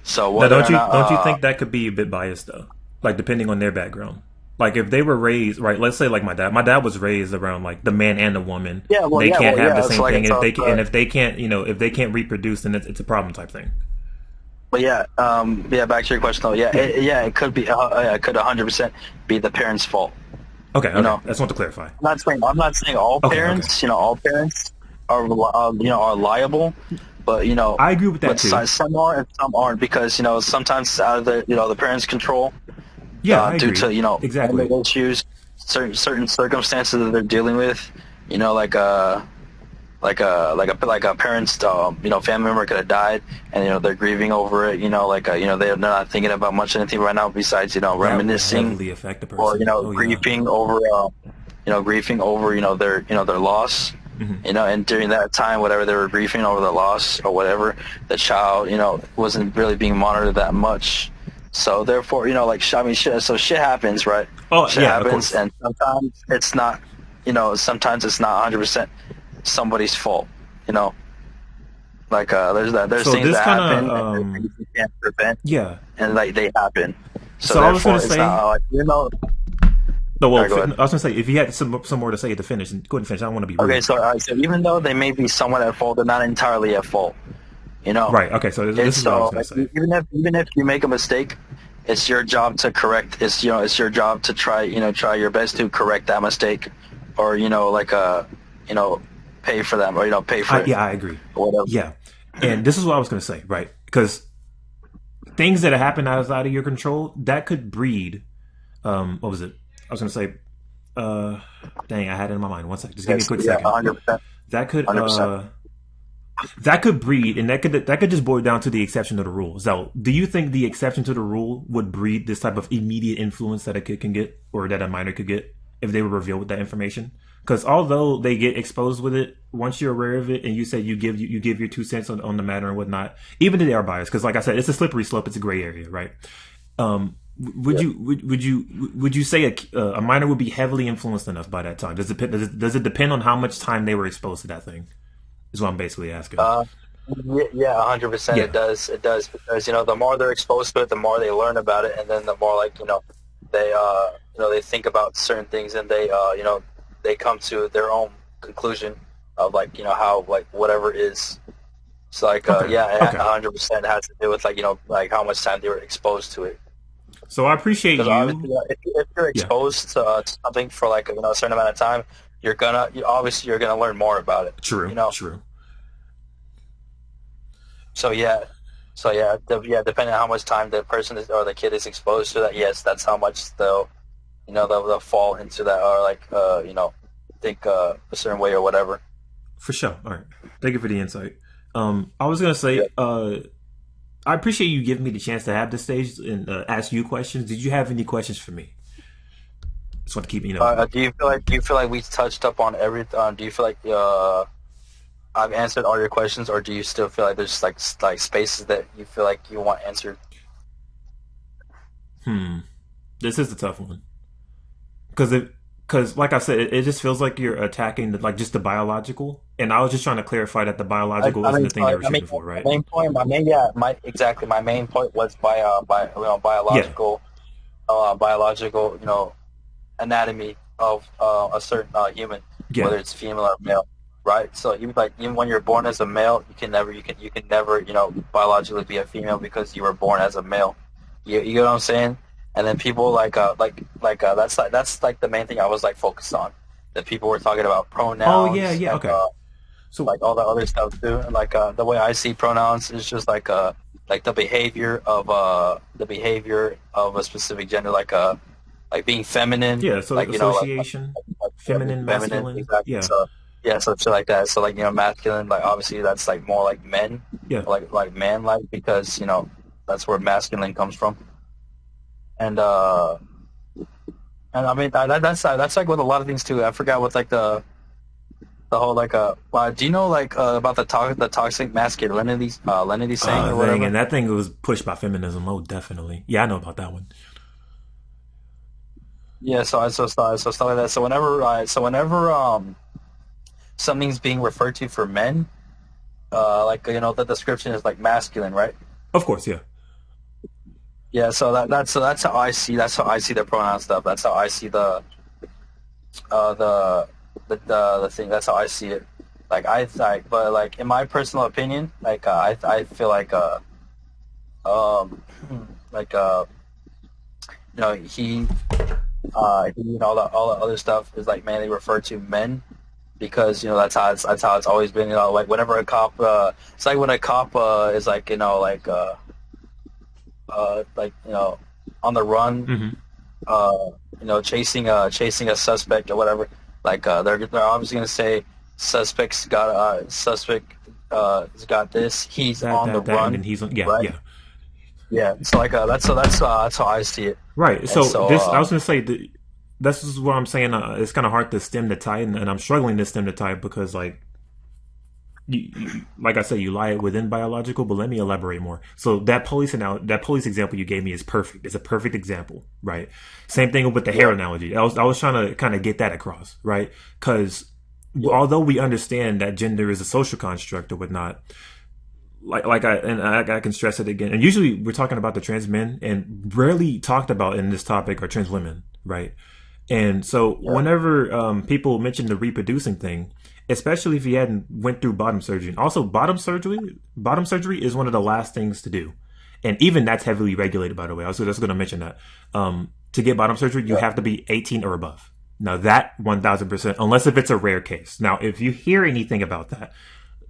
So Now, whether or don't you not think that could be a bit biased though? Like depending on their background. Like if they were raised right, let's say like my dad. My dad was raised around like the man and the woman. They can't have the it's same like thing, it's and if they can't, if they can't reproduce, then it's a problem type thing. But yeah, yeah. Back to your question though. Yeah, it could be. Yeah, it could 100% be the parents' fault. Okay, You okay. know, I just want to clarify. I'm not saying all Okay, okay. parents. All parents are are liable, but I agree with that but too. some are and some aren't because sometimes it's out of the parents' control Yeah, I due agree. to Exactly. family issues, certain circumstances that they're dealing with. Like like a parent's family member could have died, and they're grieving over it. They're not thinking about much anything right now besides That would reminiscing heavily affect the or person. Oh yeah. grieving over their loss. Hmm. And during that time, whatever they were grieving over the loss or whatever, the child wasn't really being monitored that much. So therefore, I mean, shit happens, right? Oh Shit yeah, of happens, course. and sometimes it's not 100% somebody's fault. You know, there's So things this that kind happen of and there's things you can't prevent, yeah. and like they happen. So So I was gonna therefore, it's say not like no. Well, Sorry, go ahead. I was gonna say if you had some more to say to finish, go ahead and finish. I don't want to be Okay, rude. so so even though they may be somewhat at fault, they're not entirely at fault. You know, Right. Okay. So this it's is what I was so gonna like, say. even if you make a mistake, it's your job to correct. It's your job to try your best to correct that mistake, or you know pay for them, or pay for it, I agree. or whatever. Yeah, and this is what I was gonna say. Right, because things that happen outside of your control that could breed. What was it? I was gonna say. Uh, dang, I had it in my mind. One second. Just give me a Yes, quick yeah, second. 100%, That could 100%. that could breed, and that could just boil down to the exception to the rule. So, do you think the exception to the rule would breed this type of immediate influence that a kid can get, or that a minor could get, if they were revealed with that information? Because although they get exposed with it, once you're aware of it, and you say you give your 2 cents on the matter and whatnot, even if they are biased, because like I said, it's a slippery slope, it's a gray area, right? Would Yeah. you say a minor would be heavily influenced enough by that time? Does it depend on how much time they were exposed to that thing? Is what I'm basically asking. Uh, yeah, 100%. It Yeah. does. It does because the more they're exposed to it, the more they learn about it, and then the more they they think about certain things, and they come to their own conclusion of how whatever is. It's like Okay. yeah, Okay. 100% has to do with like how much time they were exposed to it. So I appreciate Because obviously, you. if you're Yeah. exposed to something for a certain amount of time, obviously you're gonna learn more about it. You True. know. True. So yeah, yeah, depending on how much time the person is or the kid is exposed to that, yes, that's how much they'll fall into that or think a certain way or whatever. For sure. All right. Thank you for the insight. I was gonna Yeah. say, I appreciate you giving me the chance to have this stage and ask you questions. Did you have any questions for me? Just want to keep Do you feel like we touched up on everything? Do you feel like I've answered all your questions, or do you still feel like there's like spaces that you feel like you want answered? Hmm. This is a tough one because like I said, it just feels like you're attacking like just the biological, and I was just trying to clarify that the biological I isn't mean, the thing they were shooting for, my right? main point, my main point was Yeah. biological, anatomy of a certain human, Yeah. whether it's female or male, right? So even when you're born as a male, you can never biologically be a female because you were born as a male. You get what I'm saying? And then people that's like the main thing I was like focused on. That people were talking about Oh yeah. pronouns Yeah. and Okay. So like all the other stuff too. And the way I see pronouns is just like the behavior of a specific gender, like being feminine, yeah. So like association, being feminine, feminine, masculine. exactly. Yeah. So yeah, so shit like that. So masculine, like obviously that's like more like men, Yeah. like man like because that's where masculine comes from. And and I mean that's like with a lot of things too. I forgot what like the whole do you know about the toxic masculinity lenity saying or Thing, whatever? and that thing was pushed by feminism. Oh, definitely. Yeah, I know about that one. Yeah, so stuff like that. So whenever something's being referred to for men, the description is like masculine, right? Of course. Yeah. Yeah, so that's how I see the pronoun stuff. That's how I see uh the the thing. That's how I see it. But like in my personal opinion, I feel like um, like he and all the other stuff is like mainly referred to men because that's how it's always been. Like whenever a cop, it's like when a cop is like like on the run, Hmm. chasing a suspect or whatever. Like they're obviously gonna say suspect has got this. He's That on the that that, and run, then he's on. Yeah, right? yeah. Yeah. So like that's how I see it. Right. And So so this, I was going to say that this is what I'm saying. It's kind of hard to stem the tide, and I'm struggling to stem the tide because, like, like I said, you lie within biological. But let me elaborate more. So that police example you gave me is perfect. It's a perfect example, right? Same thing with the hair yeah, analogy. I was trying to kind of get that across, right? Because yeah, although we understand that gender is a social construct or whatnot, I can stress it again. And usually we're talking about the trans men, and rarely talked about in this topic are trans women, right? And so yeah, whenever people mention the reproducing thing, especially if you hadn't went through bottom surgery, and also bottom surgery is one of the last things to do, and even that's heavily regulated. By the way, I was just going to mention that to get bottom surgery, you yeah. have to be 18 or above. Now that 1,000%, unless if it's a rare case. Now, if you hear anything about that,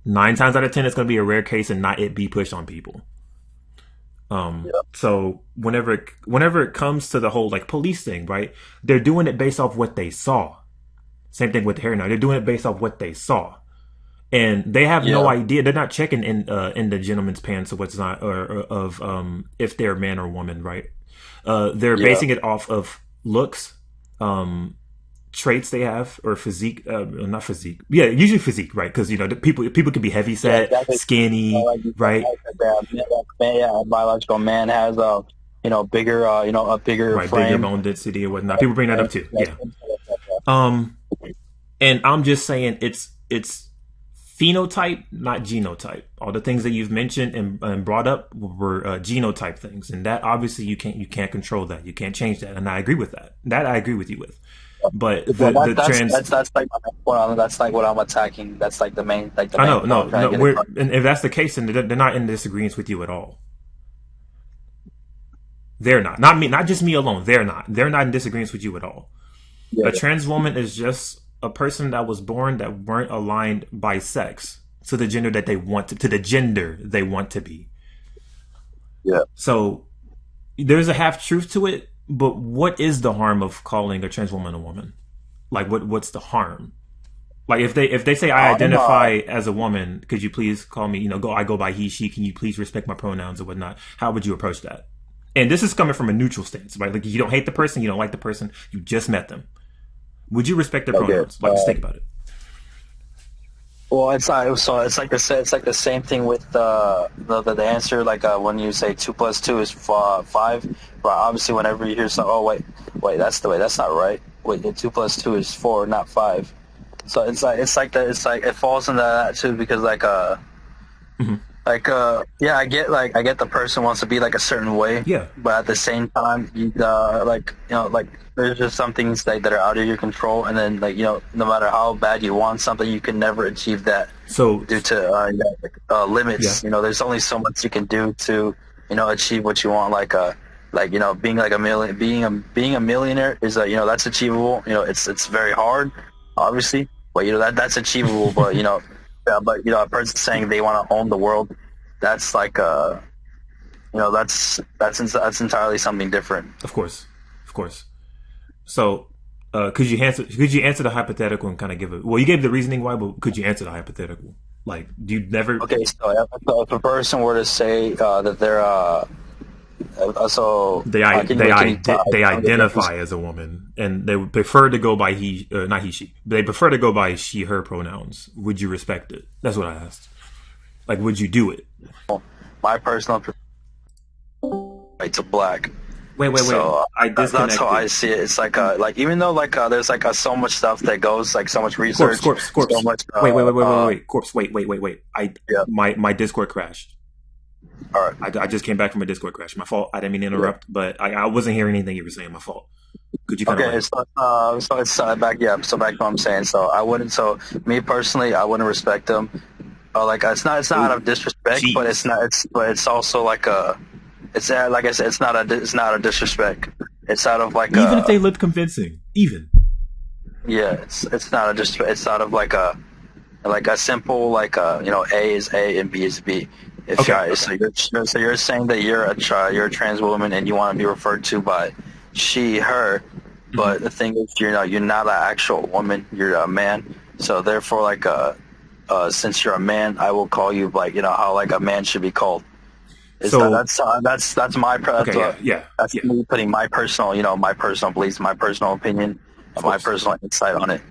9 times out of 10, it's going to be a rare case and not it be pushed on people. So whenever it comes to the whole like police thing, right? They're doing it based off what they saw. Same thing with the hair now. They're doing it based off what they saw, and they have no Yeah. idea. They're not checking in the gentleman's pants or what's not, or of if they're man or woman, right? They're Yeah. basing it off of looks, um, traits they have, or physique. Not physique. Yeah, usually physique, right? Because the people can be heavy Yeah, set, exactly. skinny, Like you said, right? a biological man has bigger a bigger Right, bigger frame. bone density or whatnot. People bring that up too. Yeah, Yeah. Um, and I'm just saying it's phenotype, not genotype. All the things that you've mentioned and brought up were genotype things, and that obviously you can't control that. You can't change that, and I agree with that. That I agree with you with. But Well, the trans, that's like my main point on it. That's like what I'm attacking. That's like the I main know, point no, I'm trying no. to get We're across. and if that's the case, then they're not in disagreement with you at all. They're not. Not me. Not just me alone. They're not. They're not in disagreement with you at all. Yeah, A trans woman is just a person that was born that weren't aligned by sex to the gender that they want to the gender they want to be. yeah. So there's a half truth to it, but what is the harm of calling a trans woman a woman? Like what's the harm? Like if they say I I'm identify as a woman, could you please call me, I go by he, she, can you please respect my pronouns or whatnot? How would you approach that? And this is coming from a neutral stance, right? Like you don't hate the person, you don't like the person, you just met them. Would you respect their okay. pronouns? Like just think about it. Well, it's like the same thing with the answer. Like when you say 2 + 2 is 5, but obviously whenever you hear something, oh wait, that's not right. Wait, 2 + 2 is 4, not 5. So it's like it falls into that too because Hmm. yeah, I get the person wants to be like a certain way, Yeah. but at the same time like there's just some things that are out of your control, and then no matter how bad you want something, you can never achieve that So due to yeah. limits. There's only so much you can do to achieve what you want. Like being like being a millionaire is that's achievable. It's very hard, obviously, but that's achievable. But a person saying they want to own the world, that's like that's entirely something different. Of course. Of course. So could you answer the hypothetical and kind of give it, well, you gave the reasoning why, but could you answer the hypothetical? Like, do you never Okay, if a person were to say that they're they can you identify as a woman and they would prefer to go by he, not he, she, they prefer to go by she, her pronouns, would you respect it? That's what I asked. Like, would you do it? my personal white to black. Wait. So I that's how I disconnected. see it. It's like even though there's so much stuff that goes, like so much Corpse, research, corpse, so corpse. much Wait. Corpse, wait. yeah. My Discord crashed. All right. I just came back from a Discord crash. My fault. I didn't mean to Yeah. interrupt, but I wasn't hearing anything you were saying. My fault. Could you kind of Okay, so it's back. Yeah, so back to what I'm saying. So I wouldn't. So me personally, I wouldn't respect them. Like it's not out of disrespect, but Jeez. it's not. But it's also like a It's like I said, it's not a disrespect. It's out of like Even if a they look convincing, even. yeah. It's not a just. It's out of like a simple like A is A and B is B. If Okay, I okay. so you're saying that you're a trans woman and you want to be referred to by she her, Hmm. but the thing is you're not an actual woman. You're a man. So therefore since you're a man, I will call you like how like a man should be called. Is that So, that's my okay, yeah, yeah, that's yeah, me putting my personal my personal beliefs, my personal opinion, of and my course. personal insight on it.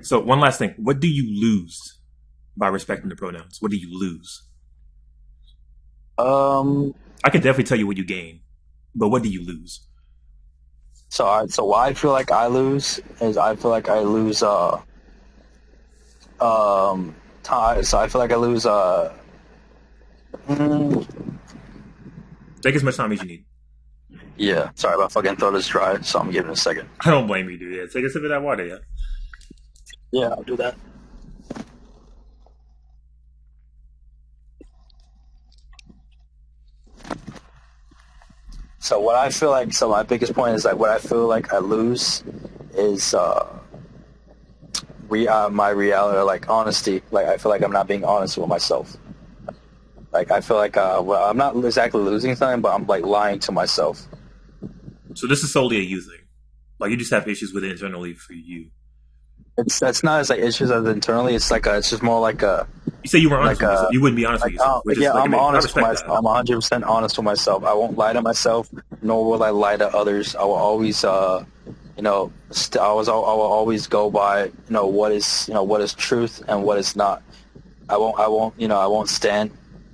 So, one last thing. What do you lose by respecting the pronouns? What do you lose? Um. I can definitely tell you what you gain, but what do you lose? So why I feel like I lose is I feel like I lose time. So I feel like I lose mm, Take as much time as you need. yeah. Sorry, my fucking throat is dry, so I'm giving it a second. I don't blame you, dude. Yeah, take a sip of that water, yeah. Yeah, I'll do that. So what I feel like, so my biggest point is like what I feel like I lose is my reality, like honesty. Like I feel like I'm not being honest with myself. Like I feel like well, I'm not exactly losing something, but I'm like lying to myself. So this is solely a you thing. Like you just have issues with it internally for you. It's that's not as like issues as internally. It's like it's just more You say you were honest like with yourself. You wouldn't be honest with yourself, which is yeah. like I'm I honest with respect myself. that. I'm 100% honest with myself. I won't lie to myself, nor will I lie to others. I will always I will always go by what is truth and what is not. I won't stand.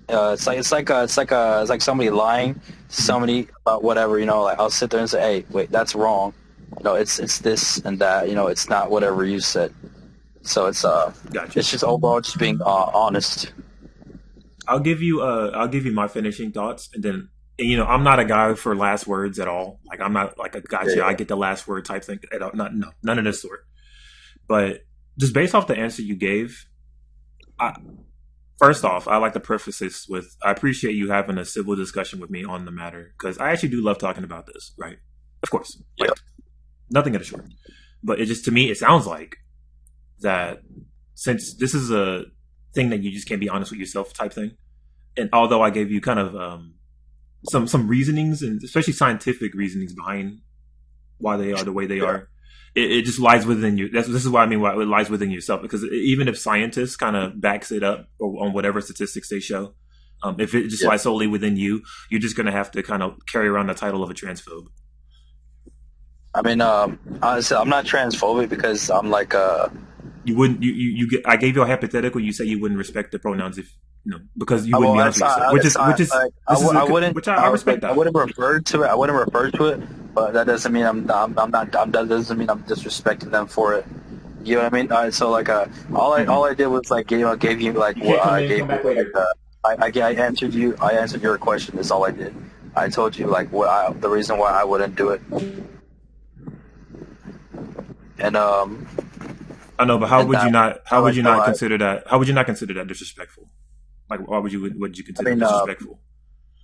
It's like somebody lying to Mhm. somebody about whatever. Like I'll sit there and say, hey, wait, that's wrong. It's this and that. It's not whatever you said. So Gotcha. it's just overall just being honest. I'll give you my finishing thoughts, and then and, I'm not a guy for last words at all. Like I'm not like a gotcha. I Yeah, get the last word type thing. At all. Not no none of this sort. But just based off the answer you gave, I, first off, I like to preface this with I appreciate you having a civil discussion with me on the matter because I actually do love talking about this. Right? Of course, yeah. like nothing at a short. But it just to me, it sounds like that since this is a thing that you just can't be honest with yourself type thing. And although I gave you kind of some reasonings and especially scientific reasonings behind why they are the way they Yeah. are, it just lies within you. This is what I mean. Why it lies within yourself because even if scientists kind of backs it up or on whatever statistics they show, if it just Yeah. lies solely within you, you're just going to have to kind of carry around the title of a transphobe. I mean, honestly, I'm not transphobic because I'm like, You wouldn't. You get. I gave you a hypothetical. You say you wouldn't respect the pronouns if because you wouldn't be well, honest with yourself. Which is which is like, this is I wouldn't, which I respect I that. wouldn't refer to it. I wouldn't refer to it, but that doesn't mean that doesn't mean I'm disrespecting them for it. You know what I mean? So like, all I did was like, gave you like You what can't come I in. gave Come you back like, later. I answered you. I answered your question. That's all I did. I told you like the reason why I wouldn't do it, and I know, but how and would that you not? How would like you no, not consider that? How would you not consider that disrespectful? Like, why would you? Would you I consider mean, disrespectful?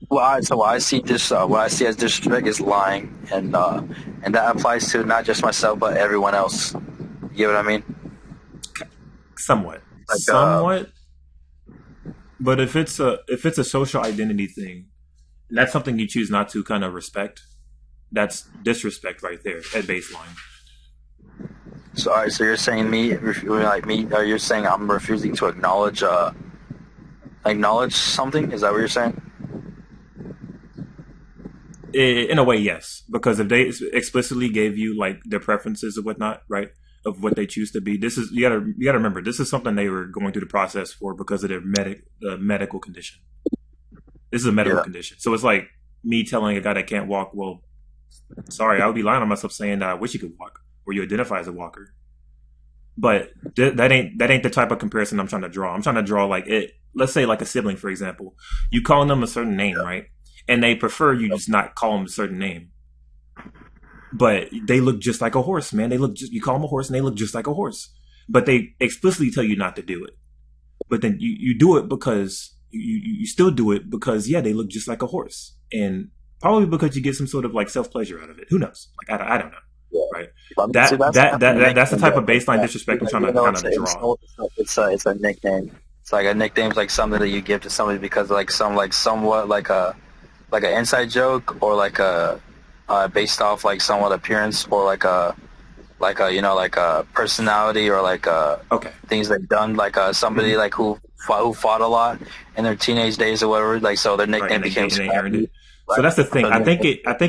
what I see what I see as disrespect is lying, and that applies to not just myself but everyone else. You know what I mean? Somewhat, Like, somewhat. But if it's a social identity thing, and that's something you choose not to kind of respect. That's disrespect right there at baseline. so all right, so you're saying like me, you're saying I'm refusing to acknowledge something? Is that what you're saying? In a way, yes, because if they explicitly gave you like their preferences or whatnot, right, of what they choose to be, this is you gotta remember this is something they were going through the process for because of their medical condition. This is a medical Yeah, condition, so it's like me telling a guy that can't walk. Well, sorry, I would be lying on myself saying that I wish you could walk or you identify as a walker. But that ain't the type of comparison I'm trying to draw. I'm trying to draw like it. Let's say like a sibling, for example. You calling them a certain name, right? And they prefer you just not call them a certain name. But they look just like a horse, man. They look just you call them a horse and they look just like a horse. But they explicitly tell you not to do it. But then you do it because you still do it because yeah, they look just like a horse. And Probably because you get some sort of like self pleasure out of it. Who knows? Like I don't know. Yeah. Right. See, That's the type of baseline yeah. disrespect I'm Like, trying to even though kind it's of draw. it's a nickname. It's like a nickname's like something that you give to somebody because like somewhat like an inside joke or like a based off like somewhat appearance or like a like a personality or like Okay. things they've done like somebody like who fought a lot in their teenage days or whatever, like so their Right. nickname became And they earned Scrappy. it. So that's the thing. So I think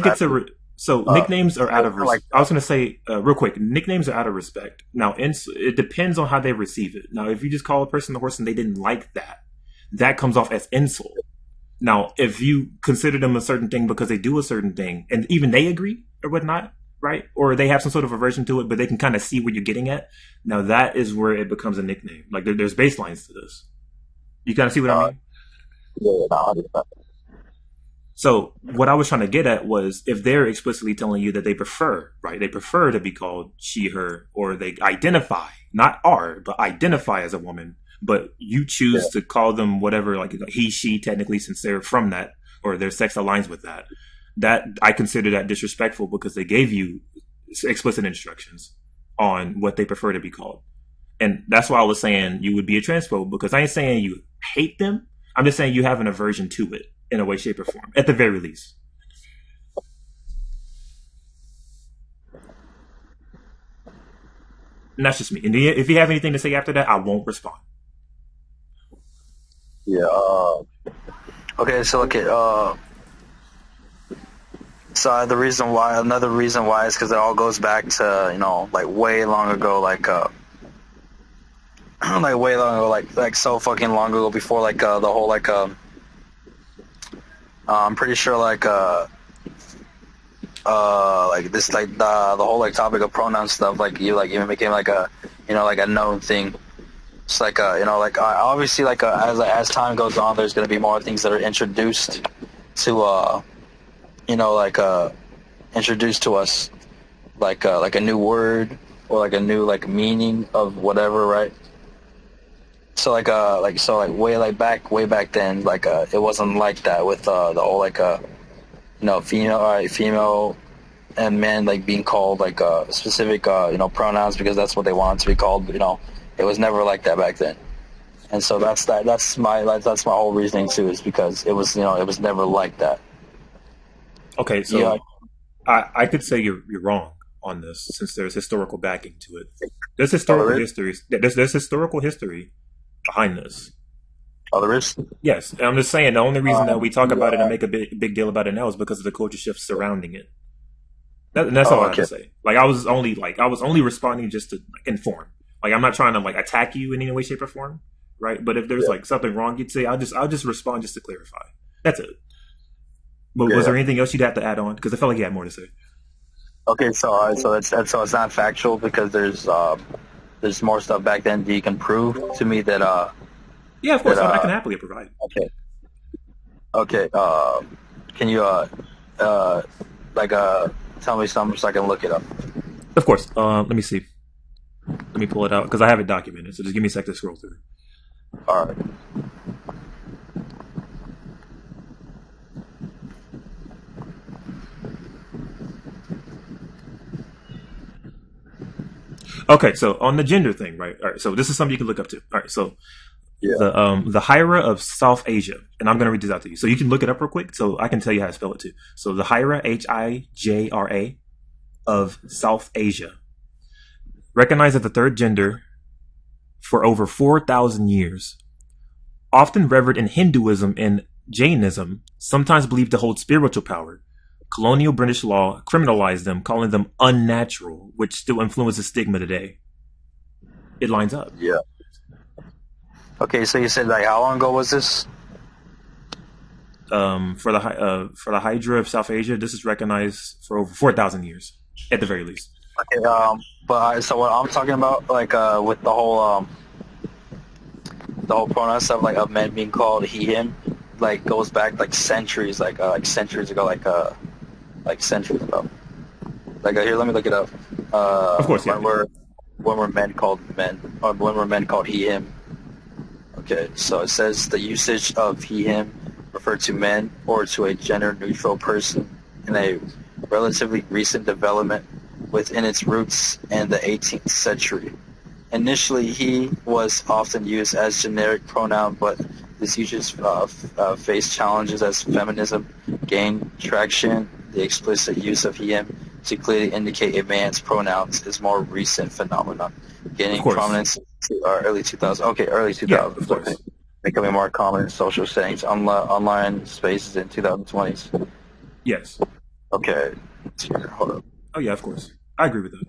it's a. So nicknames are out of. like I was going to say real quick. Nicknames are out of respect. Now, it depends on how they receive it. Now, if you just call a person a horse and they didn't like that, that comes off as insult. Now, if you consider them a certain thing because they do a certain thing, and even they agree or whatnot, right? Or they have some sort of aversion to it, but they can kind of see where you're getting at. Now, that is where it becomes a nickname. Like there's baselines to this. You kind of see what I mean? yeah, no, 100%. So what I was trying to get at was if they're explicitly telling you that they prefer, right? They prefer to be called she, her, or they identify, not are, but identify as a woman, but you choose to call them whatever, like he, she, technically, since they're from that or their sex aligns with that. That I consider that disrespectful because they gave you explicit instructions on what they prefer to be called. And that's why I was saying you would be a transphobe because I ain't saying you hate them. I'm just saying you have an aversion to it in a way, shape, or form, at the very least. And that's just me. And if you have anything to say after that, I won't respond. Yeah. Okay. So the reason why, another reason why, is because it all goes back to like way long ago, like like way long ago, like so fucking long ago before like the whole like I'm pretty sure like this like the whole like topic of pronoun stuff like even became like a like a known thing. It's like like obviously like as time goes on, there's gonna be more things that are introduced to like introduced to us like a new word or like a new like meaning of whatever, right? So like way back then like it wasn't like that with the whole like female and men like being called like specific pronouns because that's what they wanted to be called, but it was never like that back then. And so that's my whole reasoning too, is because it was it was never like that. Okay, so Yeah. I could say you're wrong on this since there's historical backing to it. There's historical there is? history. There's historical history behind this. Oh, there is? Yes, and I'm just saying the only reason that we talk about it and make a big deal about it now is because of the culture shift surrounding it. And that's all I have to say. Like I was only responding just to inform. Like I'm not trying to like attack you in any way, shape, or form, right? But if there's like something wrong, you'd say I'll just respond just to clarify. That's it. But was there anything else you'd have to add on? Because I felt like you had more to say. Okay, so so it's not factual because there's more stuff back then that you can prove to me that Yeah, of course, I can happily provide. Okay. Can you tell me something so I can look it up? Of course. Let me see. Let me pull it out because I have it documented. So just give me a sec to scroll through. All right. Okay, so on the gender thing, right? All right, so this is something you can look up to. All right, so the Hira of South Asia, and I'm going to read this out to you, so you can look it up real quick, so I can tell you how to spell it too. So the Hira, Hijra, of South Asia, recognized as the third gender for over 4,000 years, often revered in Hinduism and Jainism, sometimes believed to hold spiritual power. Colonial British law criminalized them, calling them unnatural, which still influences stigma today. It lines up. Yeah. Okay, so you said like how long ago was this? For the Hydra of South Asia, this is recognized for over 4,000 years, at the very least. Okay, but so what I'm talking about, like with the whole pronoun stuff, like of men being called he, him, like goes back like centuries, like centuries ago, like centuries ago. Like here, let me look it up. Of course, yeah. When were men called men, or when were men called he, him? Okay, so it says the usage of he, him refer to men or to a gender-neutral person in a relatively recent development within its roots in the 18th century. Initially, he was often used as generic pronoun, but this usage faced challenges as feminism gained traction. The explicit use of him to clearly indicate a man's pronouns is more recent phenomenon, gaining prominence in early 2000s. Okay, early 2000s. Yeah, of course. Becoming more common in social settings, online spaces in 2020s. Yes. Okay, hold up. Oh yeah, of course. I agree with that.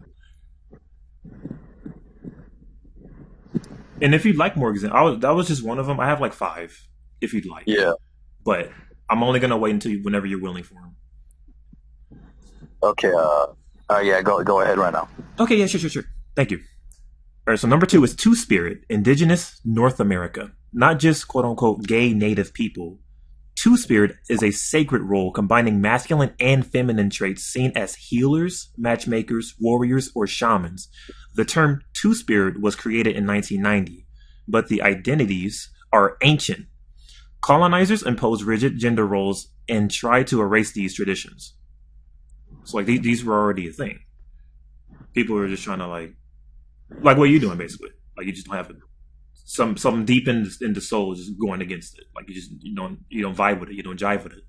And if you'd like more examples, that was just one of them. I have like 5, if you'd like. Yeah. But I'm only gonna wait until whenever you're willing for them. Okay. Yeah. Go ahead right now. Okay. Yeah. Sure. Thank you. All right. So number 2 is Two-Spirit, indigenous North America, not just quote unquote gay native people. Two-Spirit is a sacred role combining masculine and feminine traits seen as healers, matchmakers, warriors, or shamans. The term Two-Spirit was created in 1990, but the identities are ancient. Colonizers imposed rigid gender roles and tried to erase these traditions. So like these were already a thing. People were just trying to like what you're doing basically. Like you just don't have something deep in the soul just going against it. Like you don't vibe with it. You don't jive with it.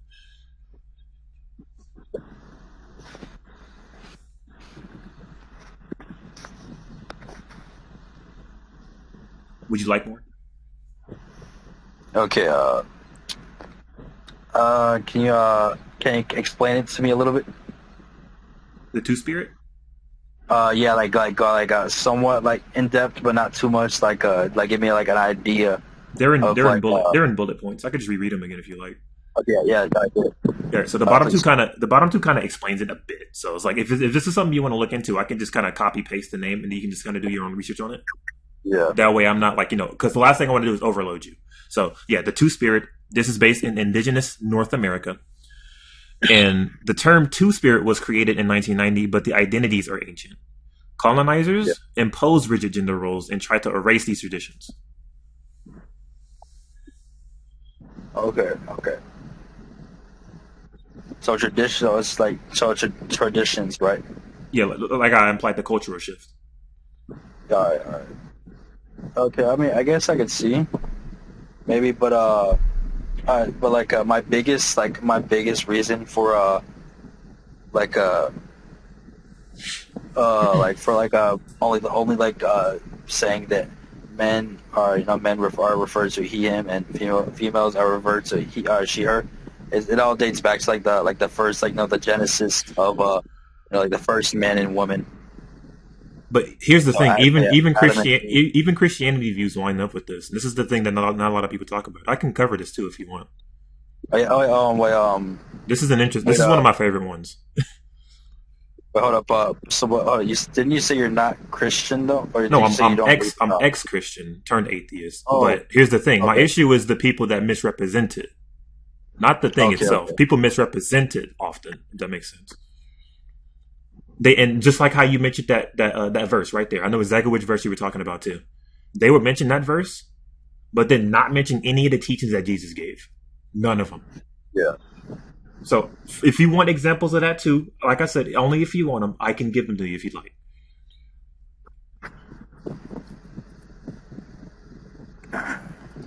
Would you like more? Okay. Can you explain it to me a little bit? The Two-Spirit? Yeah, like somewhat like in depth, but not too much. Like give me like an idea. They're in bullet points. I could just reread them again if you like. Okay, yeah. Yeah. So the bottom two kind of explains it a bit. So it's like if this is something you want to look into, I can just kind of copy paste the name and you can just kind of do your own research on it. Yeah. That way I'm not like because the last thing I want to do is overload you. So yeah, the Two-Spirit. This is based in indigenous North America. And the term Two-Spirit was created in 1990, but the identities are ancient. Colonizers imposed rigid gender roles and tried to erase these traditions. Okay. So traditional, it's like traditions, right? Yeah, like I implied, the cultural shift. All right. Okay, I mean, I guess I could see maybe, but my biggest reason for saying that men are are referred to he him and females are referred to he she her. It all dates back to the first the genesis of the first man and woman. But here's the thing: even Christianity views line up with this. This is the thing that not a lot of people talk about. I can cover this too if you want. This is This is one of my favorite ones. Wait, hold up. Didn't you say you're not Christian though? Or no, I'm ex-Christian turned atheist. Oh, but here's the thing: my issue is the people that misrepresent it, not the thing itself. Okay. People misrepresent it often. If that makes sense. And just like how you mentioned that verse right there, I know exactly which verse you were talking about too. They would mention that verse, but then not mention any of the teachings that Jesus gave. None of them. Yeah. So if you want examples of that too, like I said, only if you want them, I can give them to you if you'd like.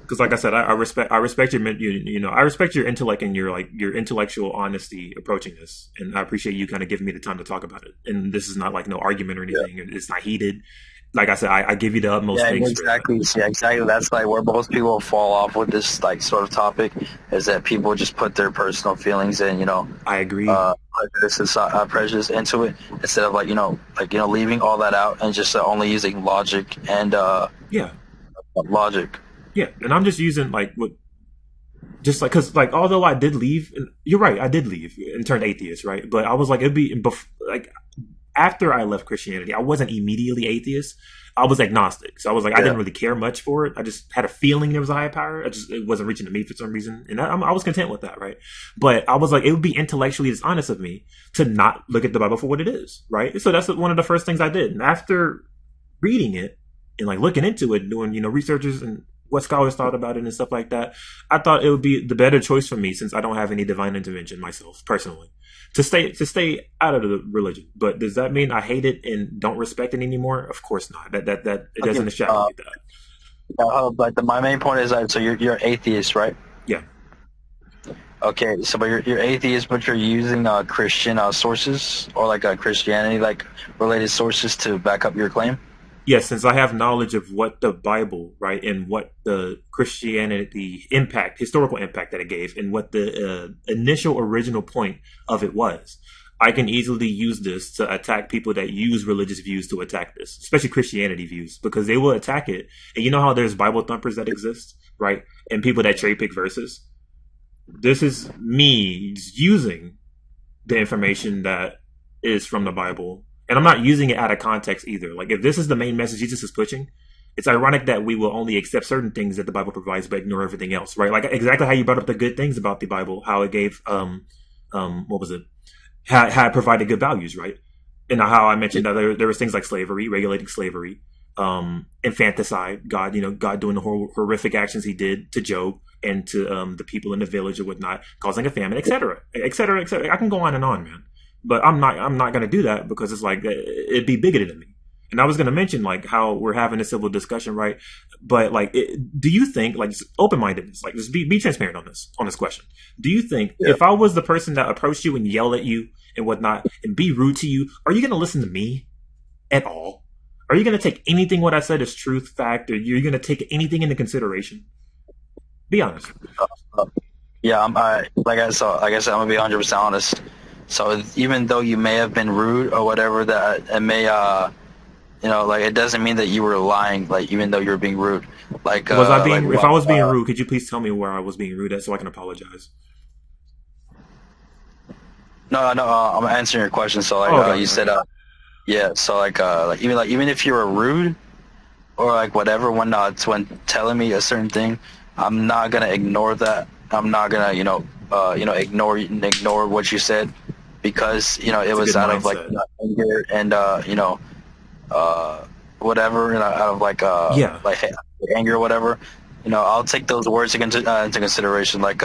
Because like I said, I respect I respect your intellect and your intellectual honesty approaching this, and I appreciate you kind of giving me the time to talk about it. And this is not like no argument or anything. Yeah. It's not heated. Like I said, I give you the utmost. Yeah, exactly. Yeah, exactly. That's like where most people fall off with this like sort of topic is that people just put their personal feelings and I agree. Prejudice into it instead of leaving all that out and just only using logic and logic. Yeah, and I'm just using because although I did leave, you're right, I did leave and turned atheist, right? But I was like, after I left Christianity, I wasn't immediately atheist. I was agnostic, so I was like, I didn't really care much for it. I just had a feeling there was a higher power. It wasn't reaching to me for some reason, and I was content with that, right? But I was like, it would be intellectually dishonest of me to not look at the Bible for what it is, right? So that's one of the first things I did, and after reading it and looking into it, doing researches and what scholars thought about it and stuff like that, I thought it would be the better choice for me, since I don't have any divine intervention myself personally, to stay out of the religion. But does that mean I hate it and don't respect it anymore? Of course not. That it doesn't extrapolate that. But my main point is that so you're atheist, right? Yeah. Okay, so but you're atheist, but you're using Christian sources or like Christianity like related sources to back up your claim. Yes, since I have knowledge of what the Bible, right, and what the Christianity impact, historical impact that it gave, and what the initial original point of it was, I can easily use this to attack people that use religious views to attack this, especially Christianity views, because they will attack it. And you know how there's Bible thumpers that exist, right, and people that cherry pick verses. This is me using the information that is from the Bible. And I'm not using it out of context either. Like, if this is the main message Jesus is pushing, it's ironic that we will only accept certain things that the Bible provides, but ignore everything else, right? Like, exactly how you brought up the good things about the Bible, how it gave, what was it? How it provided good values, right? And how I mentioned that there was things like slavery, regulating slavery, infanticide, God doing the horrific actions he did to Job and to the people in the village or whatnot, causing a famine, etc., etc., etc. I can go on and on, man. But I'm not going to do that, because it's like it'd be bigoted of me. And I was going to mention like how we're having a civil discussion, right? But like, do you think, like, just open-mindedness, like, just be transparent on this question? Do you think if I was the person that approached you and yelled at you and whatnot and be rude to you, are you going to listen to me at all? Are you going to take anything what I said as truth, fact, or you're going to take anything into consideration? Be honest. Yeah, like I said, I'm gonna be 100% honest. So even though you may have been rude or whatever, that it may, like, it doesn't mean that you were lying. Like, even though you were being rude, like, was I being? Like, if I was being rude, could you please tell me where I was being rude at, so I can apologize? No, I'm answering your question. So like, okay, you said, yeah. So like even if you were rude or like whatever, when telling me a certain thing, I'm not gonna ignore that. I'm not gonna ignore what you said, because it was out of like anger and whatever, out of like like anger or whatever. I'll take those words into consideration. Like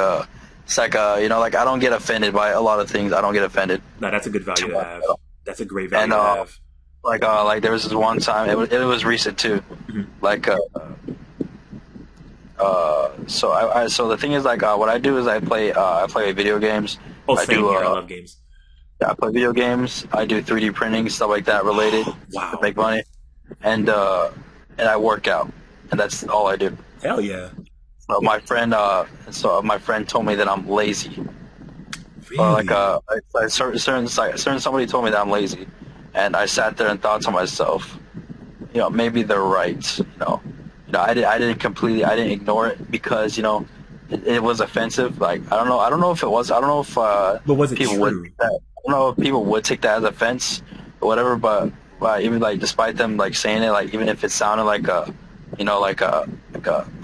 it's like like, I don't get offended by a lot of things. I don't get offended. No, that's a good value to have. That's a great value to have. Like there was this one time, it was recent too. Mm-hmm. Like so the thing is, like, what I do is I play video games. Oh, same here. I love games. Yeah, I play video games. I do 3D printing, stuff like that related. Wow. To make money, and I work out, and that's all I do. Hell yeah. So my friend told me that I'm lazy. Really? Or like certain somebody told me that I'm lazy, and I sat there and thought to myself, maybe they're right. I didn't ignore it, because it was offensive. Like, I don't know if it was. I don't know if but was it people true? would. I don't know if people would take that as offense or whatever. But even like, despite them like saying it, like, even if it sounded like a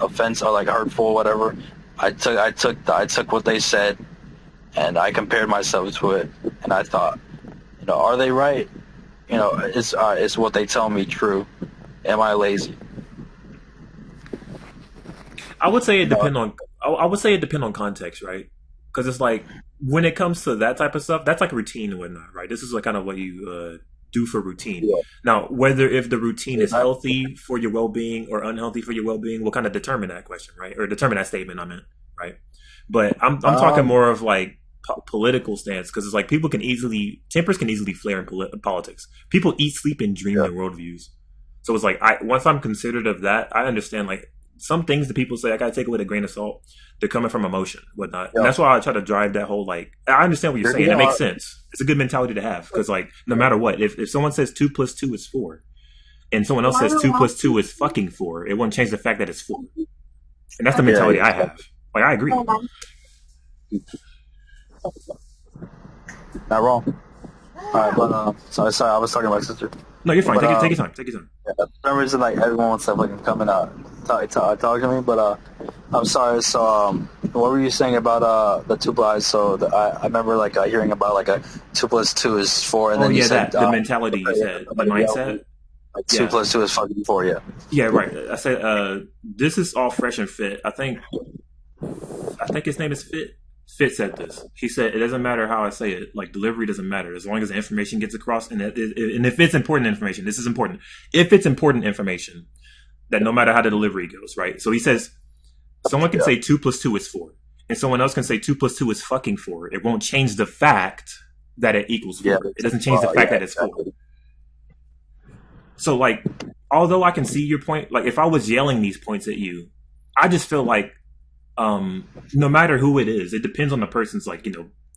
offense or like hurtful or whatever, I took what they said and I compared myself to it, and I thought, are they right? Is what they tell me true? Am I lazy? I would say it depend on. I would say it depend on context, right? Because it's like, when it comes to that type of stuff, that's like routine and whatnot, right? This is like kind of what you do for routine. Yeah. Now, whether if the routine is healthy for your well-being or unhealthy for your well-being will kind of determine that question, right? Or determine that statement, I meant, right? But I'm talking more of like political stance, because it's like tempers can easily flare in politics. People eat, sleep, and dream their worldviews. So it's like, once I'm considerate of that, I understand, like, some things that people say I gotta take it with a grain of salt. They're coming from emotion, whatnot. Yeah. And that's why I try to drive that whole, like, I understand what you're saying. That makes sense. It's a good mentality to have, because, like, no matter what, if someone says 2 + 2 is 4, and someone else says 2 + 2 is fucking 4, it won't change the fact that it's 4. And that's the mentality I have. Like, I agree. Not wrong. All right, but sorry, I was talking to my sister. No, you're fine. Take your time. Yeah, for some reason, like, everyone wants to like come and talk to me, but I'm sorry. So what were you saying about the 2 plies? So I remember like hearing about like a 2 + 2 is 4, and then you said the mentality you said, the mindset. Like 2 plus 2 is fucking 4. Yeah. Yeah, right. I said this is all fresh and fit. I think his name is Fit. Fit said this. He said it doesn't matter how I say it. Like delivery doesn't matter as long as the information gets across, and if it's important information, this is important. If it's important information, that no matter how the delivery goes, right? So he says someone can say 2 plus 2 is 4, and someone else can say 2 plus 2 is fucking 4. It won't change the fact that it equals 4. It doesn't change the fact that it's 4. So, like, although I can see your point, like, if I was yelling these points at you, I just feel like, no matter who it is, it depends on the person's, like,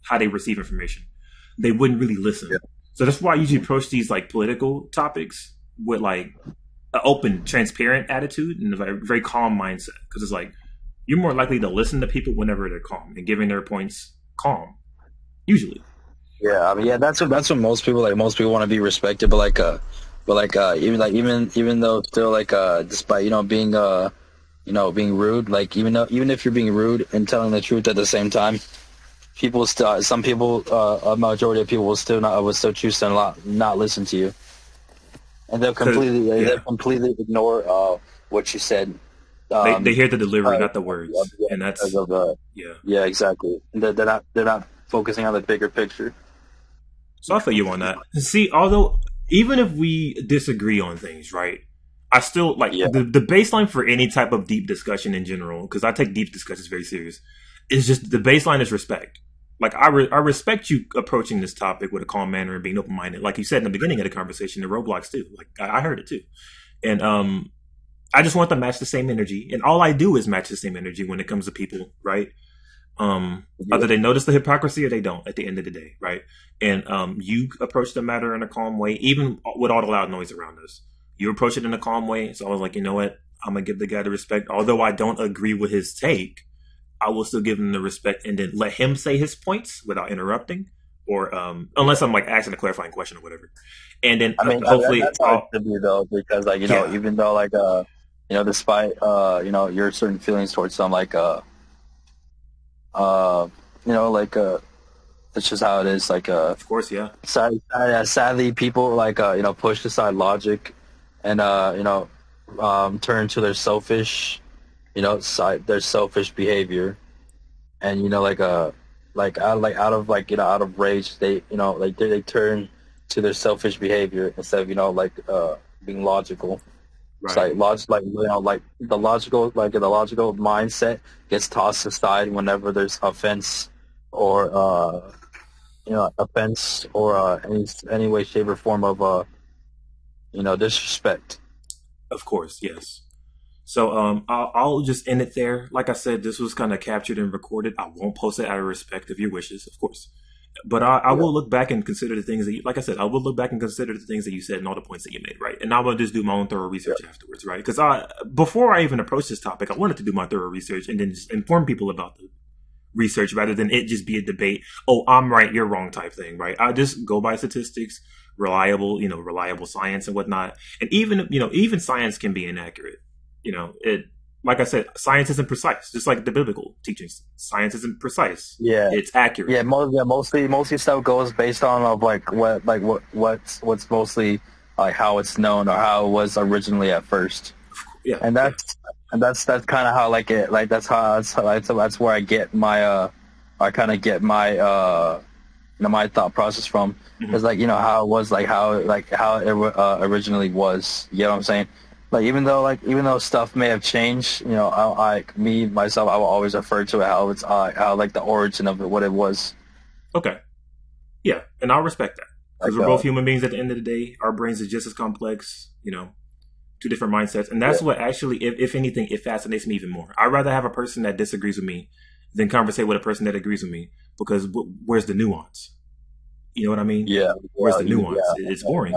how they receive information. They wouldn't really listen. Yeah. So that's why I usually approach these, like, political topics with, like, an open, transparent attitude and a very, very calm mindset. Because it's like, you're more likely to listen to people whenever they're calm and giving their points calm, usually. Yeah, I mean, yeah, that's what most people like. Most people want to be respected, but even though still despite being being rude, like even if you're being rude and telling the truth at the same time, some people, a majority of people will still choose to not listen to you, and they'll completely ignore what you said. They hear the delivery, not the words, and that's exactly. They're not focusing on the bigger picture. So I feel you on that. See, although even if we disagree on things, right? I still like the baseline for any type of deep discussion in general, because I take deep discussions very serious. Is just the baseline is respect. Like I respect you approaching this topic with a calm manner and being open minded, like you said in the beginning of the conversation. The Roblox too, like I heard it too, and I just want to match the same energy, and all I do is match the same energy when it comes to people, right? Either they notice the hypocrisy or they don't at the end of the day, right? And you approach the matter in a calm way, even with all the loud noise around us. You approach it in a calm way. So I was like, you know what? I'm going to give the guy the respect. Although I don't agree with his take, I will still give him the respect and then let him say his points without interrupting, or unless I'm like asking a clarifying question or whatever. And then hopefully that's how it should be though, because even though despite your certain feelings towards some it's just how it is. Of course, yeah. Sadly, people push aside logic and turn to their selfish, their selfish behavior, and out of rage, they turn to their selfish behavior instead of being logical. Right. It's the logical mindset gets tossed aside whenever there's offense or any way, shape, or form of disrespect. Of course, yes. So I'll just end it there. Like I said, this was kind of captured and recorded. I won't post it out of respect of your wishes, of course. But I will look back and consider the things that you, like I said, I will look back and consider the things that you said and all the points that you made, right? And I will just do my own thorough research afterwards, right? Because before I even approached this topic, I wanted to do my thorough research and then just inform people about the research rather than it just be a debate. Oh, I'm right, you're wrong type thing, right? I just go by statistics, reliable science and whatnot. And even science can be inaccurate. Like I said, science isn't precise, just like the biblical teachings. Science isn't precise. Yeah, it's accurate. Yeah, mostly stuff goes based on what's mostly like how it's known or how it was originally at first. Yeah, and that's kind of how that's where I get my my thought process from. Because how it was how it originally was. You know what I'm saying? Even though stuff may have changed, I will always refer to it how it's how the origin of it, what it was. Okay. Yeah, and I'll respect that because we're both human beings. At the end of the day, our brains are just as complex. Two different mindsets, and that's what actually, if anything, it fascinates me even more. I'd rather have a person that disagrees with me than conversate with a person that agrees with me, because where's the nuance? You know what I mean? Yeah. Where's the nuance? It's boring,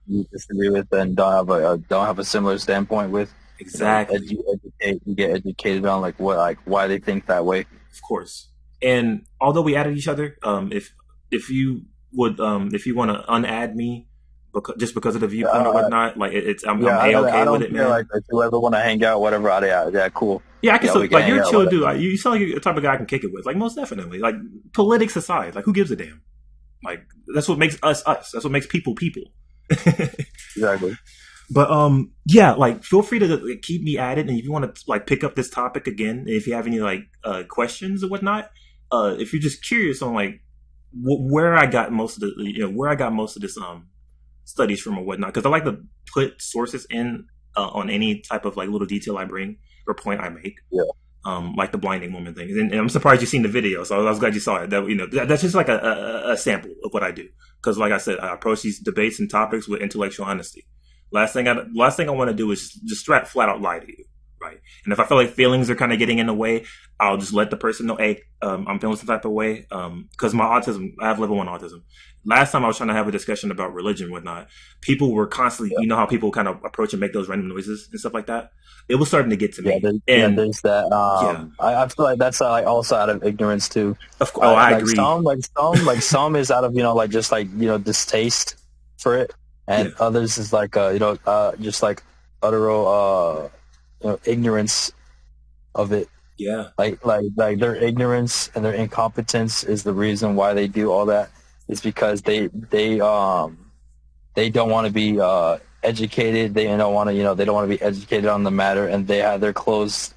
You disagree with and don't have a similar standpoint with. Exactly. You get educated on why they think that way. Of course. And although we added each other, if you want to unadd me just because of the viewpoint or whatnot, I'm A-okay with it, man. If you ever want to hang out, whatever, cool. Yeah, I can still, you're a chill dude. You sound like a type of guy I can kick it with. Most definitely. Politics aside, who gives a damn? That's what makes us us. That's what makes people people. Exactly. But yeah, like feel free to like, keep me at it, and if you want to like pick up this topic again, if you have any like questions or whatnot, if you're just curious on like where I got most of the where I got most of this studies from or whatnot, because I like to put sources in on any type of like little detail I bring or point I make. Yeah. Like the blinding woman thing, and I'm surprised you've seen the video. So I was glad you saw it. That that's just like a sample of what I do. Because like I said, I approach these debates and topics with intellectual honesty. Last thing I want to do is just flat out lie to you, right? And if I feel like feelings are kind of getting in the way, I'll just let the person know, hey, I'm feeling some type of way. Because my autism, I have level 1 autism. Last time I was trying to have a discussion about religion and whatnot, people were constantly, you know how people kind of approach and make those random noises and stuff like that. It was starting to get to me. There's that. Yeah. I feel like that's like also out of ignorance too. Of course, I agree. Some is out of like just like distaste for it, and others is like just like utter ignorance of it. Yeah. Like their ignorance and their incompetence is the reason why they do all that. It's because they don't want to be educated. They don't want to they don't want to be educated on the matter, and they have they're completely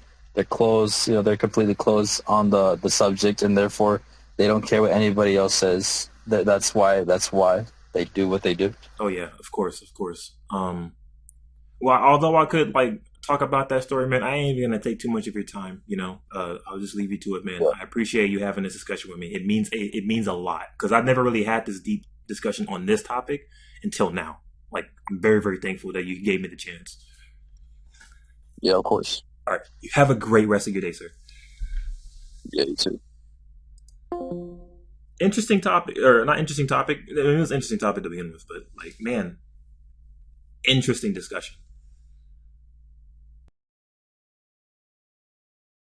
closed on the subject, and therefore they don't care what anybody else says. That's why they do what they do. Oh yeah, of course. Well, although I could like talk about that story, man, I ain't even gonna take too much of your time. I'll just leave you to it, man. Yeah. I appreciate you having this discussion with me. It means a lot because I've never really had this deep discussion on this topic until now. Like, I'm very, very thankful that you gave me the chance. Yeah, of course. All right, you have a great rest of your day, sir. Yeah, you too. Interesting topic, or not interesting topic. It was an interesting topic to begin with, but like, man, interesting discussion.